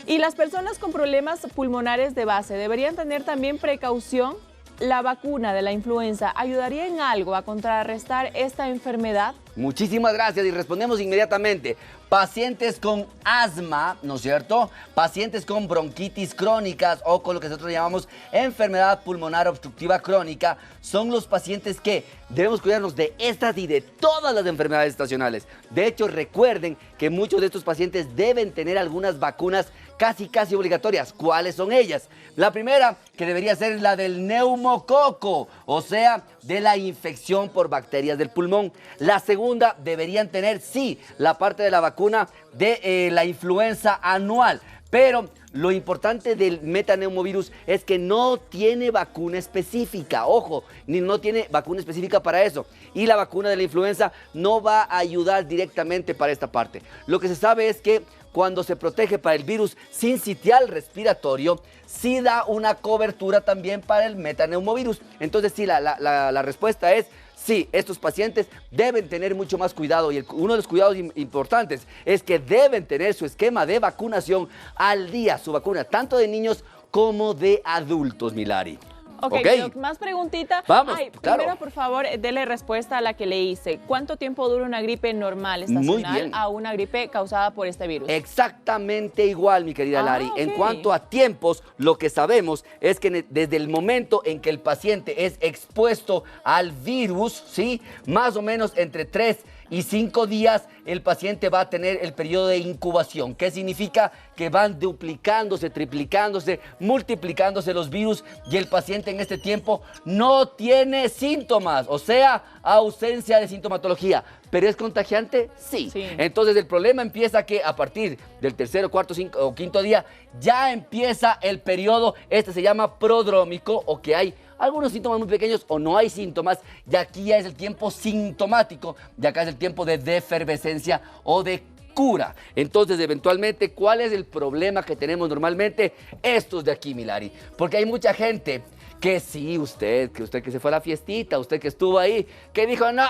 Y las personas con problemas pulmonares de base deberían tener también precaución. ¿La vacuna de la influenza ayudaría en algo a contrarrestar esta enfermedad? Muchísimas gracias y respondemos inmediatamente. Pacientes con asma, ¿no es cierto? Pacientes con bronquitis crónicas o con lo que nosotros llamamos enfermedad pulmonar obstructiva crónica son los pacientes que debemos cuidarnos de estas y de todas las enfermedades estacionales. De hecho, recuerden que muchos de estos pacientes deben tener algunas vacunas casi obligatorias. ¿Cuáles son ellas? La primera, que debería ser la del neumococo, o sea, de la infección por bacterias del pulmón. La segunda, deberían tener, sí, la parte de la vacuna de la influenza anual. Pero lo importante del metaneumovirus es que no tiene vacuna específica, ojo, no tiene vacuna específica para eso. Y la vacuna de la influenza no va a ayudar directamente para esta parte. Lo que se sabe es que cuando se protege para el virus sincitial respiratorio, sí da una cobertura también para el metaneumovirus. Entonces sí, la respuesta es sí, estos pacientes deben tener mucho más cuidado y uno de los cuidados importantes es que deben tener su esquema de vacunación al día, su vacuna tanto de niños como de adultos, Milari. Ok, Doc, más preguntita. Vamos, claro. Primero, por favor, dele respuesta a la que le hice. ¿Cuánto tiempo dura una gripe normal estacional a una gripe causada por este virus? Exactamente igual, mi querida Lari. Okay. En cuanto a tiempos, lo que sabemos es que desde el momento en que el paciente es expuesto al virus, ¿sí? Más o menos entre 3 y 5 días el paciente va a tener el periodo de incubación. ¿Qué significa? Que van duplicándose, triplicándose, multiplicándose los virus y el paciente en este tiempo no tiene síntomas, o sea, ausencia de sintomatología. ¿Pero es contagiante? Sí. Entonces el problema empieza que a partir del tercero, cuarto, o quinto día ya empieza el periodo, este se llama prodrómico, o que hay algunos síntomas muy pequeños o no hay síntomas, y aquí ya es el tiempo sintomático, y acá es el tiempo de defervescencia o de cura. Entonces, eventualmente, ¿cuál es el problema que tenemos normalmente? Estos de aquí, Milari, porque hay mucha gente que sí, usted que se fue a la fiestita, usted que estuvo ahí, que dijo, no,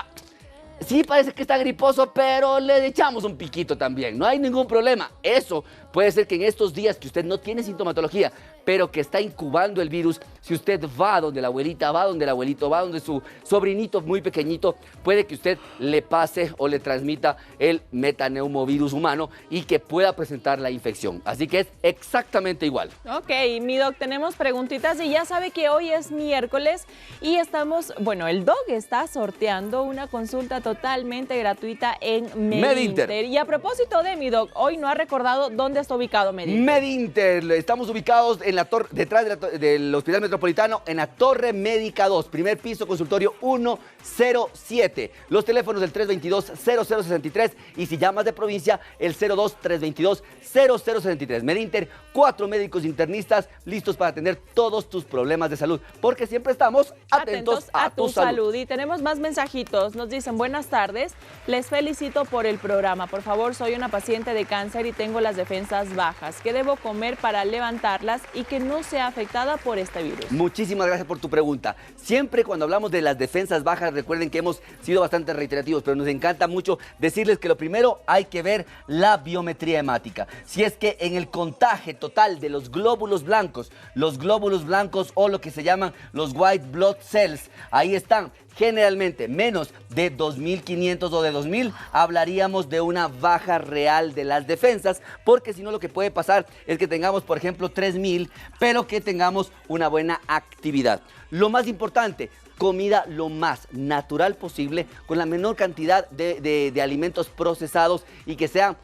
sí parece que está griposo, pero le echamos un piquito también, no hay ningún problema. Eso puede ser que en estos días que usted no tiene sintomatología, pero que está incubando el virus, si usted va donde la abuelita, va donde el abuelito, va donde su sobrinito muy pequeñito, puede que usted le pase o le transmita el metaneumovirus humano y que pueda presentar la infección. Así que es exactamente igual. Ok, mi doc, tenemos preguntitas y ya sabe que hoy es miércoles y estamos, bueno, el doc está sorteando una consulta totalmente gratuita en MedInter. Y a propósito de mi doc, hoy no ha recordado dónde está ubicado MedInter. MedInter, estamos ubicados en la torre, detrás del Hospital Metropolitano, en la Torre Médica 2, primer piso, consultorio 107. Los teléfonos del 322-0063 y si llamas de provincia, el 02-322-0063. MedInter, 4 médicos internistas listos para atender todos tus problemas de salud, porque siempre estamos atentos a tu salud. Y tenemos más mensajitos. Nos dicen, buenas tardes, les felicito por el programa. Por favor, soy una paciente de cáncer y tengo las defensas bajas. ¿Qué debo comer para levantarlas y que no sea afectada por este virus? Muchísimas gracias por tu pregunta. Siempre cuando hablamos de las defensas bajas, recuerden que hemos sido bastante reiterativos, pero nos encanta mucho decirles que lo primero hay que ver la biometría hemática. Si es que en el contagio total de los glóbulos blancos o lo que se llaman los white blood cells, ahí están. Generalmente menos de 2.500 o de 2.000, hablaríamos de una baja real de las defensas, porque si no lo que puede pasar es que tengamos, por ejemplo, 3.000, pero que tengamos una buena actividad. Lo más importante, comida lo más natural posible, con la menor cantidad de alimentos procesados y que sean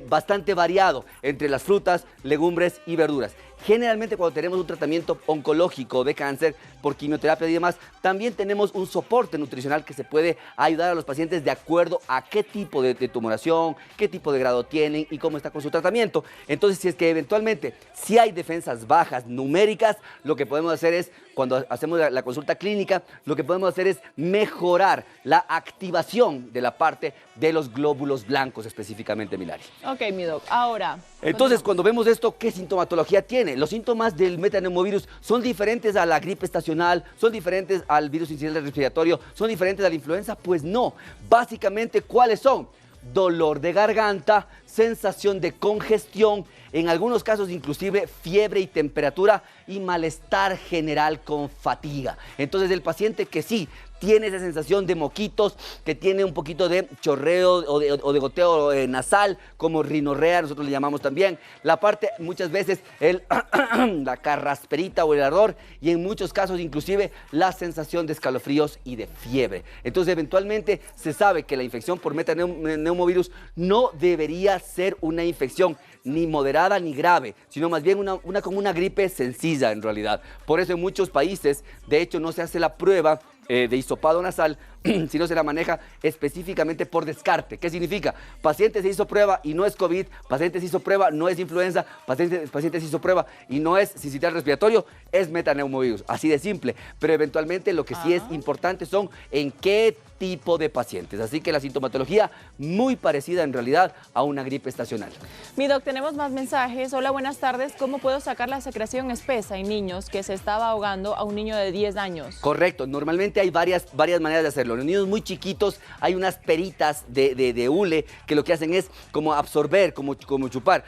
bastante variado entre las frutas, legumbres y verduras. Generalmente cuando tenemos un tratamiento oncológico de cáncer por quimioterapia y demás, también tenemos un soporte nutricional que se puede ayudar a los pacientes de acuerdo a qué tipo de tumoración, qué tipo de grado tienen y cómo está con su tratamiento. Entonces, si es que eventualmente si hay defensas bajas numéricas, lo que podemos hacer es, cuando hacemos la consulta clínica, lo que podemos hacer es mejorar la activación de la parte de los glóbulos blancos específicamente, Milari. Ok, mi doc. Ahora, entonces, cuando vemos esto, ¿qué sintomatología tiene? Los síntomas del metaneumovirus son diferentes a la gripe estacional, son diferentes al virus incidental respiratorio, son diferentes a la influenza. Pues no. Básicamente, ¿cuáles son? Dolor de garganta, sensación de congestión, en algunos casos inclusive fiebre y temperatura y malestar general con fatiga. Entonces el paciente que sí tiene esa sensación de moquitos, que tiene un poquito de chorreo o de goteo nasal, como rinorrea, nosotros le llamamos también. La parte, muchas veces, la carrasperita o el ardor, y en muchos casos inclusive la sensación de escalofríos y de fiebre. Entonces, eventualmente se sabe que la infección por metaneumovirus no debería ser una infección ni moderada ni grave, sino más bien como una gripe sencilla en realidad. Por eso en muchos países, de hecho, no se hace la prueba de hisopado nasal, sino se la maneja específicamente por descarte. ¿Qué significa? Paciente se hizo prueba y no es COVID, paciente se hizo prueba, no es influenza, paciente se hizo prueba y no es sincitial respiratorio, es metaneumovirus. Así de simple. Pero eventualmente lo que sí es importante son en qué tipo de pacientes. Así que la sintomatología muy parecida en realidad a una gripe estacional. Mi doc, tenemos más mensajes. Hola, buenas tardes. ¿Cómo puedo sacar la secreción espesa en niños que se estaba ahogando a un niño de 10 años? Correcto. Normalmente hay varias maneras de hacerlo. En los niños muy chiquitos hay unas peritas de hule que lo que hacen es como absorber, como chupar.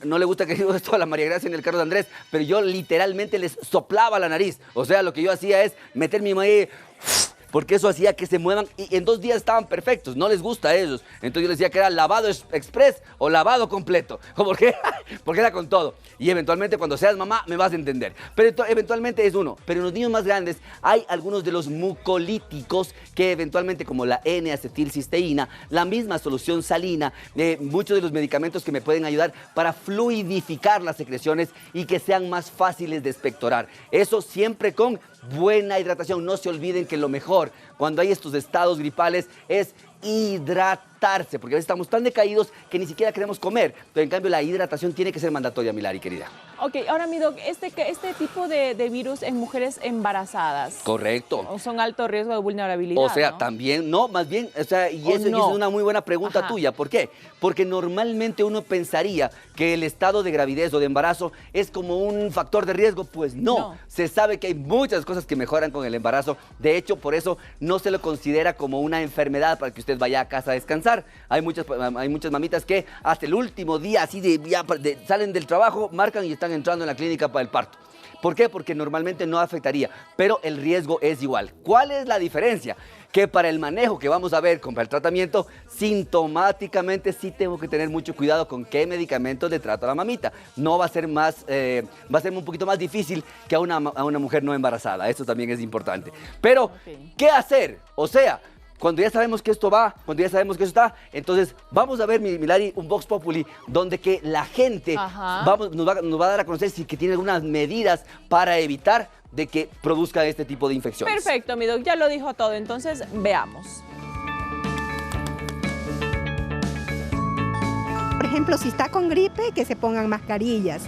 No le gusta que diga esto a la María Gracia ni el Carlos Andrés, pero yo literalmente les soplaba la nariz. O sea, lo que yo hacía es meter mi maíz, porque eso hacía que se muevan y en 2 días estaban perfectos, no les gusta a ellos. Entonces yo les decía que era lavado express o lavado completo. ¿Por qué? Porque era con todo. Y eventualmente cuando seas mamá me vas a entender. Pero eventualmente es uno. Pero en los niños más grandes hay algunos de los mucolíticos que eventualmente, como la N-acetilcisteína, la misma solución salina, muchos de los medicamentos que me pueden ayudar para fluidificar las secreciones y que sean más fáciles de expectorar. Eso siempre con buena hidratación. No se olviden que lo mejor cuando hay estos estados gripales es hidratarse, porque a veces estamos tan decaídos que ni siquiera queremos comer. Pero en cambio la hidratación tiene que ser mandatoria, Milari, querida. Ok, ahora mi doc, este tipo de virus en mujeres embarazadas. Correcto. ¿O son alto riesgo de vulnerabilidad? O sea, ¿no? también, no, más bien, o sea, y eso es una muy buena pregunta tuya. ¿Por qué? Porque normalmente uno pensaría que el estado de gravidez o de embarazo es como un factor de riesgo. Pues no. Se sabe que hay muchas cosas que mejoran con el embarazo. De hecho, por eso no se lo considera como una enfermedad para que usted vaya a casa a descansar. Hay muchas mamitas que hasta el último día, así salen del trabajo, marcan y están entrando en la clínica para el parto. ¿Por qué? Porque normalmente no afectaría, pero el riesgo es igual. ¿Cuál es la diferencia? Que para el manejo que vamos a ver, para el tratamiento, sintomáticamente sí tengo que tener mucho cuidado con qué medicamentos le trato a la mamita. No va a ser va a ser un poquito más difícil que a una mujer no embarazada. Eso también es importante. Pero, ¿qué hacer? O sea, cuando ya sabemos que esto va, cuando ya sabemos que eso está, entonces vamos a ver, Milari, un Vox Populi, donde que la gente nos va a dar a conocer si que tiene algunas medidas para evitar de que produzca este tipo de infecciones. Perfecto, mi doc, ya lo dijo todo, entonces veamos. Por ejemplo, si está con gripe, que se pongan mascarillas,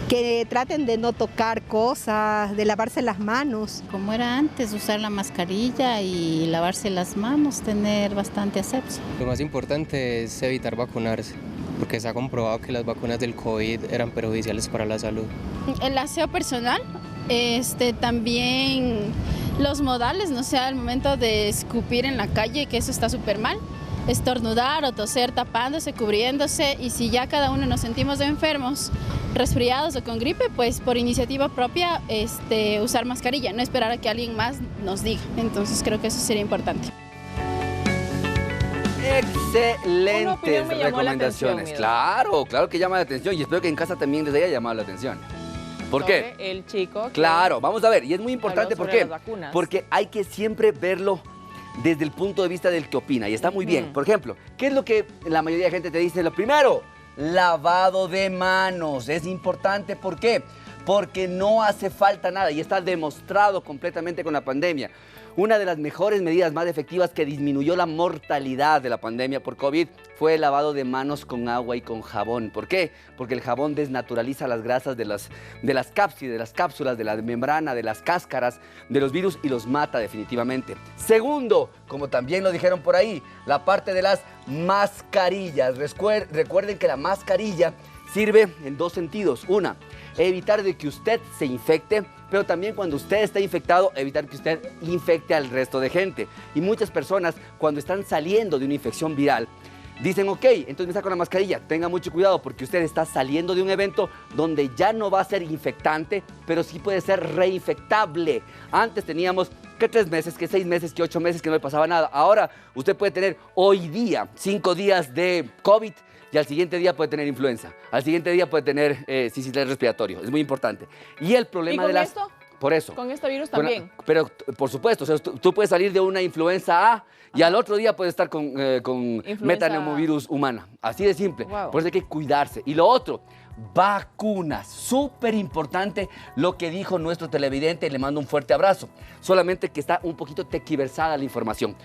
que traten de no tocar cosas, de lavarse las manos. Como era antes, usar la mascarilla y lavarse las manos, tener bastante asepsia. Lo más importante es evitar vacunarse, porque se ha comprobado que las vacunas del COVID eran perjudiciales para la salud. El aseo personal, también los modales, no sé, al momento de escupir en la calle, que eso está súper mal. Estornudar o toser tapándose, cubriéndose, y si ya cada uno nos sentimos enfermos, resfriados o con gripe, pues por iniciativa propia usar mascarilla, no esperar a que alguien más nos diga. Entonces creo que eso sería importante. Excelentes recomendaciones. Claro que llama la atención y espero que en casa también les haya llamado la atención. ¿Por qué? El chico. Claro, vamos a ver, y es muy importante porque hay que siempre verlo desde el punto de vista del que opina, y está muy bien. Por ejemplo, ¿qué es lo que la mayoría de gente te dice? Lo primero, lavado de manos. Es importante, ¿por qué? Porque no hace falta nada y está demostrado completamente con la pandemia. Una de las mejores medidas más efectivas que disminuyó la mortalidad de la pandemia por COVID fue el lavado de manos con agua y con jabón. ¿Por qué? Porque el jabón desnaturaliza las grasas de las cápsulas, de la membrana, de las cáscaras, de los virus y los mata definitivamente. Segundo, como también lo dijeron por ahí, la parte de las mascarillas. Recuerden que la mascarilla sirve en 2 sentidos. Una, evitar de que usted se infecte, pero también cuando usted está infectado, evitar que usted infecte al resto de gente. Y muchas personas, cuando están saliendo de una infección viral, dicen, ok, entonces me saco la mascarilla. Tenga mucho cuidado porque usted está saliendo de un evento donde ya no va a ser infectante, pero sí puede ser reinfectable. Antes teníamos que 3 meses, que 6 meses, que 8 meses, que no le pasaba nada. Ahora usted puede tener hoy día 5 días de COVID y al siguiente día puede tener influenza. Al siguiente día puede tener sincitial respiratorio. Es muy importante. Y el problema ¿Y con esto? Por eso. ¿Con este virus también? Pero, por supuesto, o sea, tú puedes salir de una influenza A y al otro día puedes estar con metaneumovirus humana. Así de simple. Wow. Por eso hay que cuidarse. Y lo otro, vacunas. Súper importante lo que dijo nuestro televidente, le mando un fuerte abrazo. Solamente que está un poquito tequiversada la información.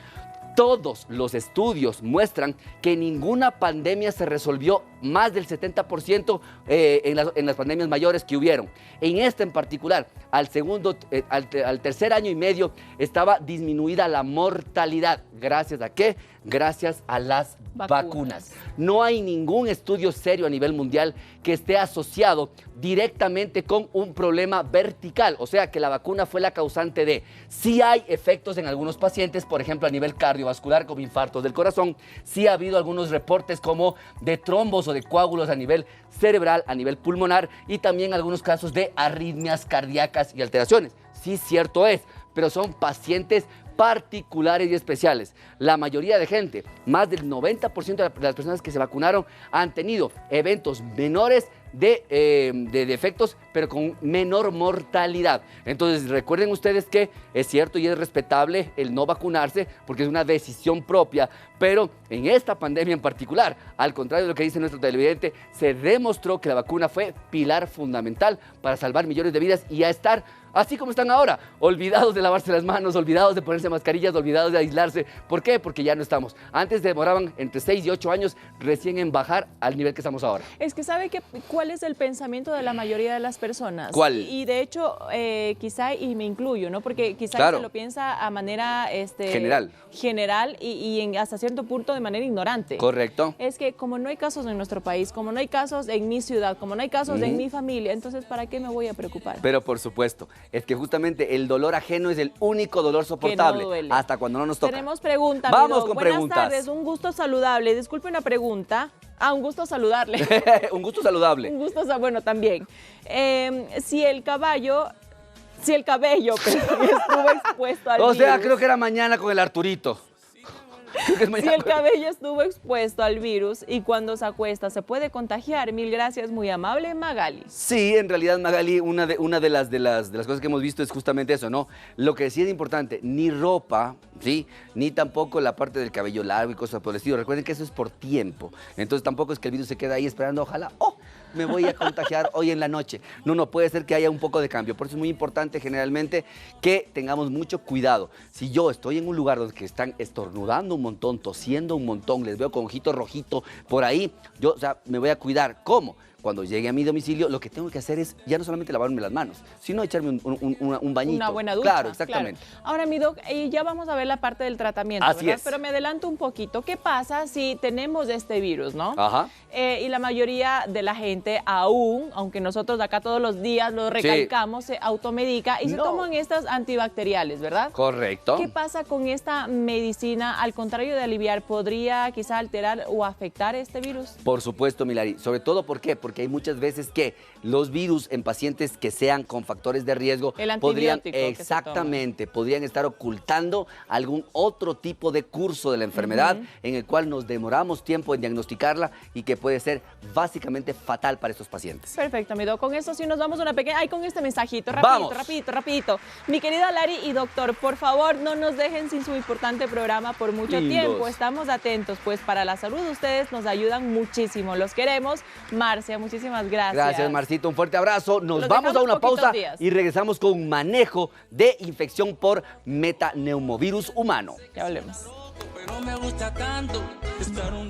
Todos los estudios muestran que ninguna pandemia se resolvió más del 70% en las pandemias mayores que hubieron. En esta en particular, al tercer año y medio, estaba disminuida la mortalidad. ¿Gracias a qué? Gracias a las vacunas. No hay ningún estudio serio a nivel mundial que esté asociado directamente con un problema vertical, o sea, que la vacuna fue la causante de. Sí hay efectos en algunos pacientes, por ejemplo, a nivel cardiovascular, como infartos del corazón. Sí ha habido algunos reportes como de trombos o de coágulos a nivel cerebral, a nivel pulmonar, y también algunos casos de arritmias cardíacas y alteraciones. Sí, cierto es, pero son pacientes particulares y especiales. La mayoría de gente, más del 90% de las personas que se vacunaron han tenido eventos menores de defectos, pero con menor mortalidad. Entonces recuerden ustedes que es cierto y es respetable el no vacunarse porque es una decisión propia, pero en esta pandemia en particular, al contrario de lo que dice nuestro televidente, se demostró que la vacuna fue pilar fundamental para salvar millones de vidas y a estar así como están ahora, olvidados de lavarse las manos, olvidados de ponerse mascarillas, olvidados de aislarse. ¿Por qué? Porque ya no estamos. Antes demoraban entre 6 y 8 años recién en bajar al nivel que estamos ahora. Es que ¿sabe cuál es el pensamiento de la mayoría de las personas? ¿Cuál? Y de hecho, quizá, y me incluyo, ¿no? Porque quizá claro, se lo piensa a manera general y hasta cierto punto de manera ignorante. Correcto. Es que como no hay casos en nuestro país, como no hay casos en mi ciudad, como no hay casos en mi familia, entonces ¿para qué me voy a preocupar? Pero por supuesto, es que justamente el dolor ajeno es el único dolor soportable, que no duele. Hasta cuando no nos toca. Tenemos preguntas. Vamos con Buenas preguntas. tardes, un gusto saludable. Disculpe una pregunta. Un gusto saludarle. Un gusto saludable. Un gusto, bueno, también. Si el cabello estuvo expuesto al virus. O sea, creo que era mañana con el Arturito. Si el cabello estuvo expuesto al virus y cuando se acuesta se puede contagiar. Mil gracias, muy amable, Magali. Sí, en realidad, Magali, una de las cosas que hemos visto es justamente eso, ¿no? Lo que sí es importante, ni ropa, ¿sí? Ni tampoco la parte del cabello largo y cosas por el estilo. Recuerden que eso es por tiempo. Entonces tampoco es que el virus se quede ahí esperando, ojalá, me voy a contagiar hoy en la noche. No, puede ser que haya un poco de cambio. Por eso es muy importante generalmente que tengamos mucho cuidado. Si yo estoy en un lugar donde están estornudando un montón, tosiendo un montón, les veo con ojito rojito por ahí, yo, me voy a cuidar. ¿Cómo? Cuando llegue a mi domicilio, lo que tengo que hacer es ya no solamente lavarme las manos, sino echarme un bañito. Una buena ducha. Claro, exactamente. Claro. Ahora, mi doc, ya vamos a ver la parte del tratamiento, Así ¿verdad? es. Pero me adelanto un poquito. ¿Qué pasa si tenemos este virus, no? Ajá. Y la mayoría de la gente aún, aunque nosotros acá todos los días lo recalcamos, se automedica y se toman estas antibacteriales, ¿verdad? Correcto. ¿Qué pasa con esta medicina? Al contrario de aliviar, ¿podría quizá alterar o afectar este virus? Por supuesto, Milari. Sobre todo, ¿por qué? Porque hay muchas veces que los virus en pacientes que sean con factores de riesgo podrían estar ocultando algún otro tipo de curso de la enfermedad en el cual nos demoramos tiempo en diagnosticarla y que puede ser básicamente fatal para estos pacientes. Perfecto, mi doc. Con eso sí nos vamos a una pequeña... Ay, con este mensajito, Vamos. rapidito. Mi querida Lari y doctor, por favor, no nos dejen sin su importante programa por mucho tiempo. Estamos atentos, pues para la salud ustedes nos ayudan muchísimo. Los queremos. Marcia, muchísimas gracias. Gracias, Marcito. Un fuerte abrazo. Nos vamos a una pausa y regresamos con un manejo de infección por metaneumovirus humano. Ya volvemos. Pero me gusta tanto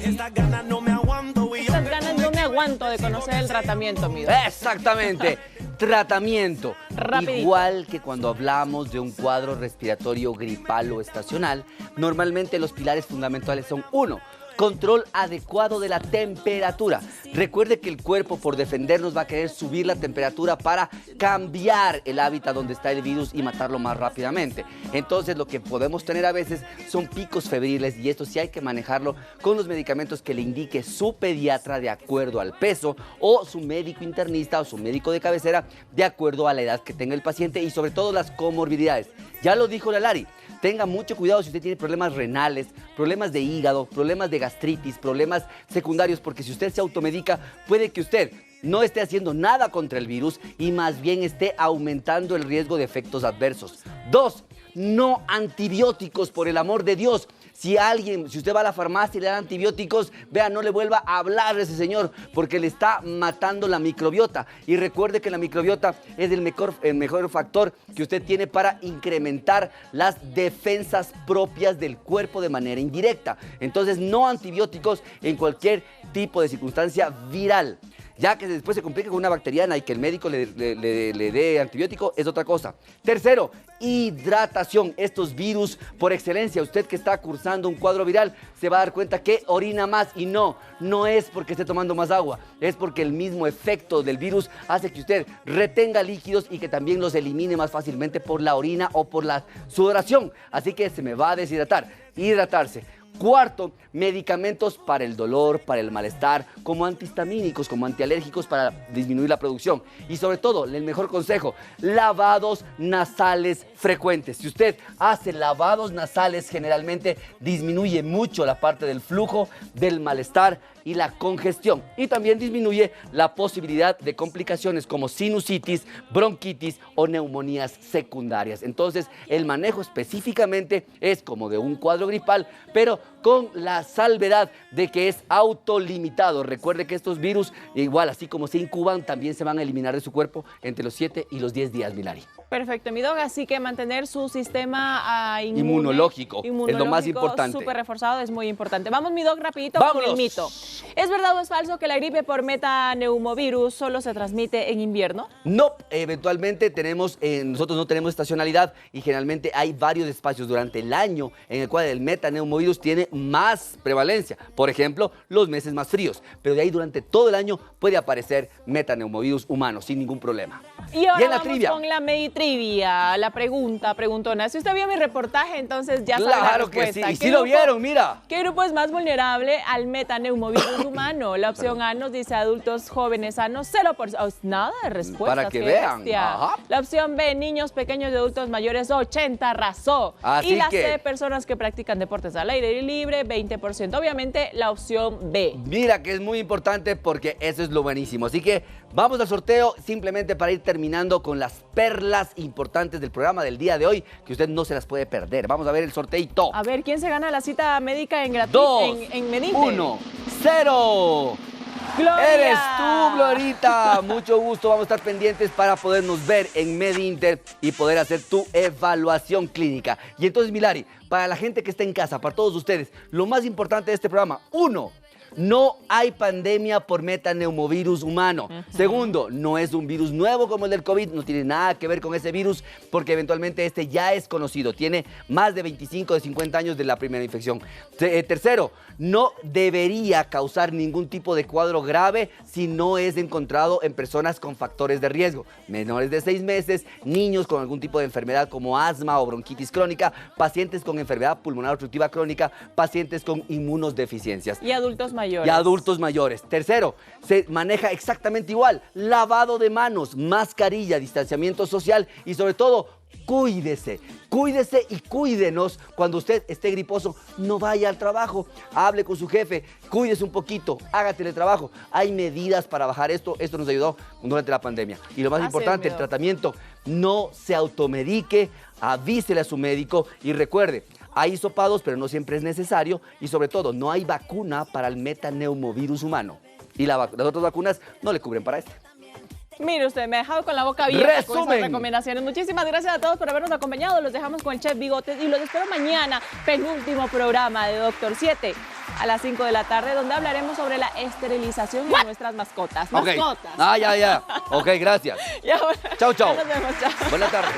estas ganas no me aguanto. Estas ganas no me aguanto de conocer el tratamiento, mi doc. Exactamente. Tratamiento. Rapidito. Igual que cuando hablamos de un cuadro respiratorio gripal o estacional, normalmente los pilares fundamentales son: 1, control adecuado de la temperatura. Recuerde que el cuerpo, por defendernos, va a querer subir la temperatura para cambiar el hábitat donde está el virus y matarlo más rápidamente. Entonces, lo que podemos tener a veces son picos febriles y esto sí hay que manejarlo con los medicamentos que le indique su pediatra de acuerdo al peso o su médico internista o su médico de cabecera de acuerdo a la edad que tenga el paciente y sobre todo las comorbilidades. Ya lo dijo la Lari. Tenga mucho cuidado si usted tiene problemas renales, problemas de hígado, problemas de gastritis, problemas secundarios, porque si usted se automedica, puede que usted no esté haciendo nada contra el virus y más bien esté aumentando el riesgo de efectos adversos. 2, no antibióticos, por el amor de Dios. Si usted va a la farmacia y le dan antibióticos, vea, no le vuelva a hablar a ese señor porque le está matando la microbiota. Y recuerde que la microbiota es el mejor factor que usted tiene para incrementar las defensas propias del cuerpo de manera indirecta. Entonces, no antibióticos en cualquier tipo de circunstancia viral. Ya que después se complica con una bacteriana y que el médico le dé antibiótico es otra cosa. Tercero, hidratación. Estos virus, por excelencia, usted que está cursando un cuadro viral, se va a dar cuenta que orina más. Y no es porque esté tomando más agua, es porque el mismo efecto del virus hace que usted retenga líquidos y que también los elimine más fácilmente por la orina o por la sudoración. Así que se me va a deshidratar. Hidratarse. Cuarto, medicamentos para el dolor, para el malestar, como antihistamínicos, como antialérgicos para disminuir la producción. Y sobre todo, el mejor consejo, lavados nasales frecuentes. Si usted hace lavados nasales, generalmente disminuye mucho la parte del flujo, del malestar y la congestión. Y también disminuye la posibilidad de complicaciones como sinusitis, bronquitis o neumonías secundarias. Entonces, el manejo específicamente es como de un cuadro gripal, pero con la salvedad de que es autolimitado. Recuerde que estos virus, igual así como se incuban, también se van a eliminar de su cuerpo entre los 7 y los 10 días, Milari. Perfecto, mi dog, así que mantener su sistema inmunológico es lo más importante. Súper reforzado, es muy importante. Vamos, mi dog, rapidito con el mito. ¿Es verdad o es falso que la gripe por metaneumovirus solo se transmite en invierno? No, eventualmente nosotros no tenemos estacionalidad y generalmente hay varios espacios durante el año en el cual el metaneumovirus tiene más prevalencia. Por ejemplo, los meses más fríos. Pero de ahí durante todo el año puede aparecer metaneumovirus humano sin ningún problema. Y ahora en la vamos trivia con la Meditrivia, la preguntona. Si usted vio mi reportaje, entonces ya sabe la respuesta. Claro que sí, y sí lo vieron, mira. ¿Qué grupo es más vulnerable al metaneumovirus humano? La opción A nos dice adultos jóvenes sanos, 0%. Nada de respuestas. Para que vean. Ajá. La opción B, niños pequeños y adultos mayores, 80, arrasó. Así y la que, C, personas que practican deportes al aire libre, 20%. Obviamente, la opción B. Mira que es muy importante porque eso es lo buenísimo. Así que vamos al sorteo simplemente para ir terminando con las perlas importantes del programa del día de hoy, que usted no se las puede perder. Vamos a ver el sorteito. A ver, ¿quién se gana la cita médica en gratuito? 2, en Medinte? 1, 0. ¡Gloria! Eres tú, Glorita. Mucho gusto. Vamos a estar pendientes para podernos ver en MedInter y poder hacer tu evaluación clínica. Y entonces, Milari, para la gente que está en casa, para todos ustedes, lo más importante de este programa, 1, no hay pandemia por metaneumovirus humano. Segundo, no es un virus nuevo como el del COVID, no tiene nada que ver con ese virus porque eventualmente este ya es conocido, tiene más de 25, de 50 años de la primera infección. Tercero, no debería causar ningún tipo de cuadro grave si no es encontrado en personas con factores de riesgo, menores de 6 meses, niños con algún tipo de enfermedad como asma o bronquitis crónica, pacientes con enfermedad pulmonar obstructiva crónica, pacientes con inmunodeficiencias. Y adultos mayores. Y adultos mayores. Tercero, se maneja exactamente igual. Lavado de manos, mascarilla, distanciamiento social y sobre todo, cuídese. Cuídese y cuídenos. Cuando usted esté griposo, no vaya al trabajo. Hable con su jefe, cuídese un poquito, haga teletrabajo. Hay medidas para bajar esto. Esto nos ayudó durante la pandemia. Y lo más importante, el tratamiento. No se automedique, avísele a su médico y recuerde, hay hisopados, pero no siempre es necesario. Y sobre todo, no hay vacuna para el metaneumovirus humano. Y las otras vacunas no le cubren para este. Mire usted, me ha dejado con la boca abierta con esas recomendaciones. Muchísimas gracias a todos por habernos acompañado. Los dejamos con el Chef Bigotes y los espero mañana, penúltimo programa de Doctor 7 a las 5 de la tarde, donde hablaremos sobre la esterilización de nuestras mascotas. Okay. Mascotas. Ya. Ok, gracias. Ya, bueno, chau. ya nos vemos, chao. Buenas tardes.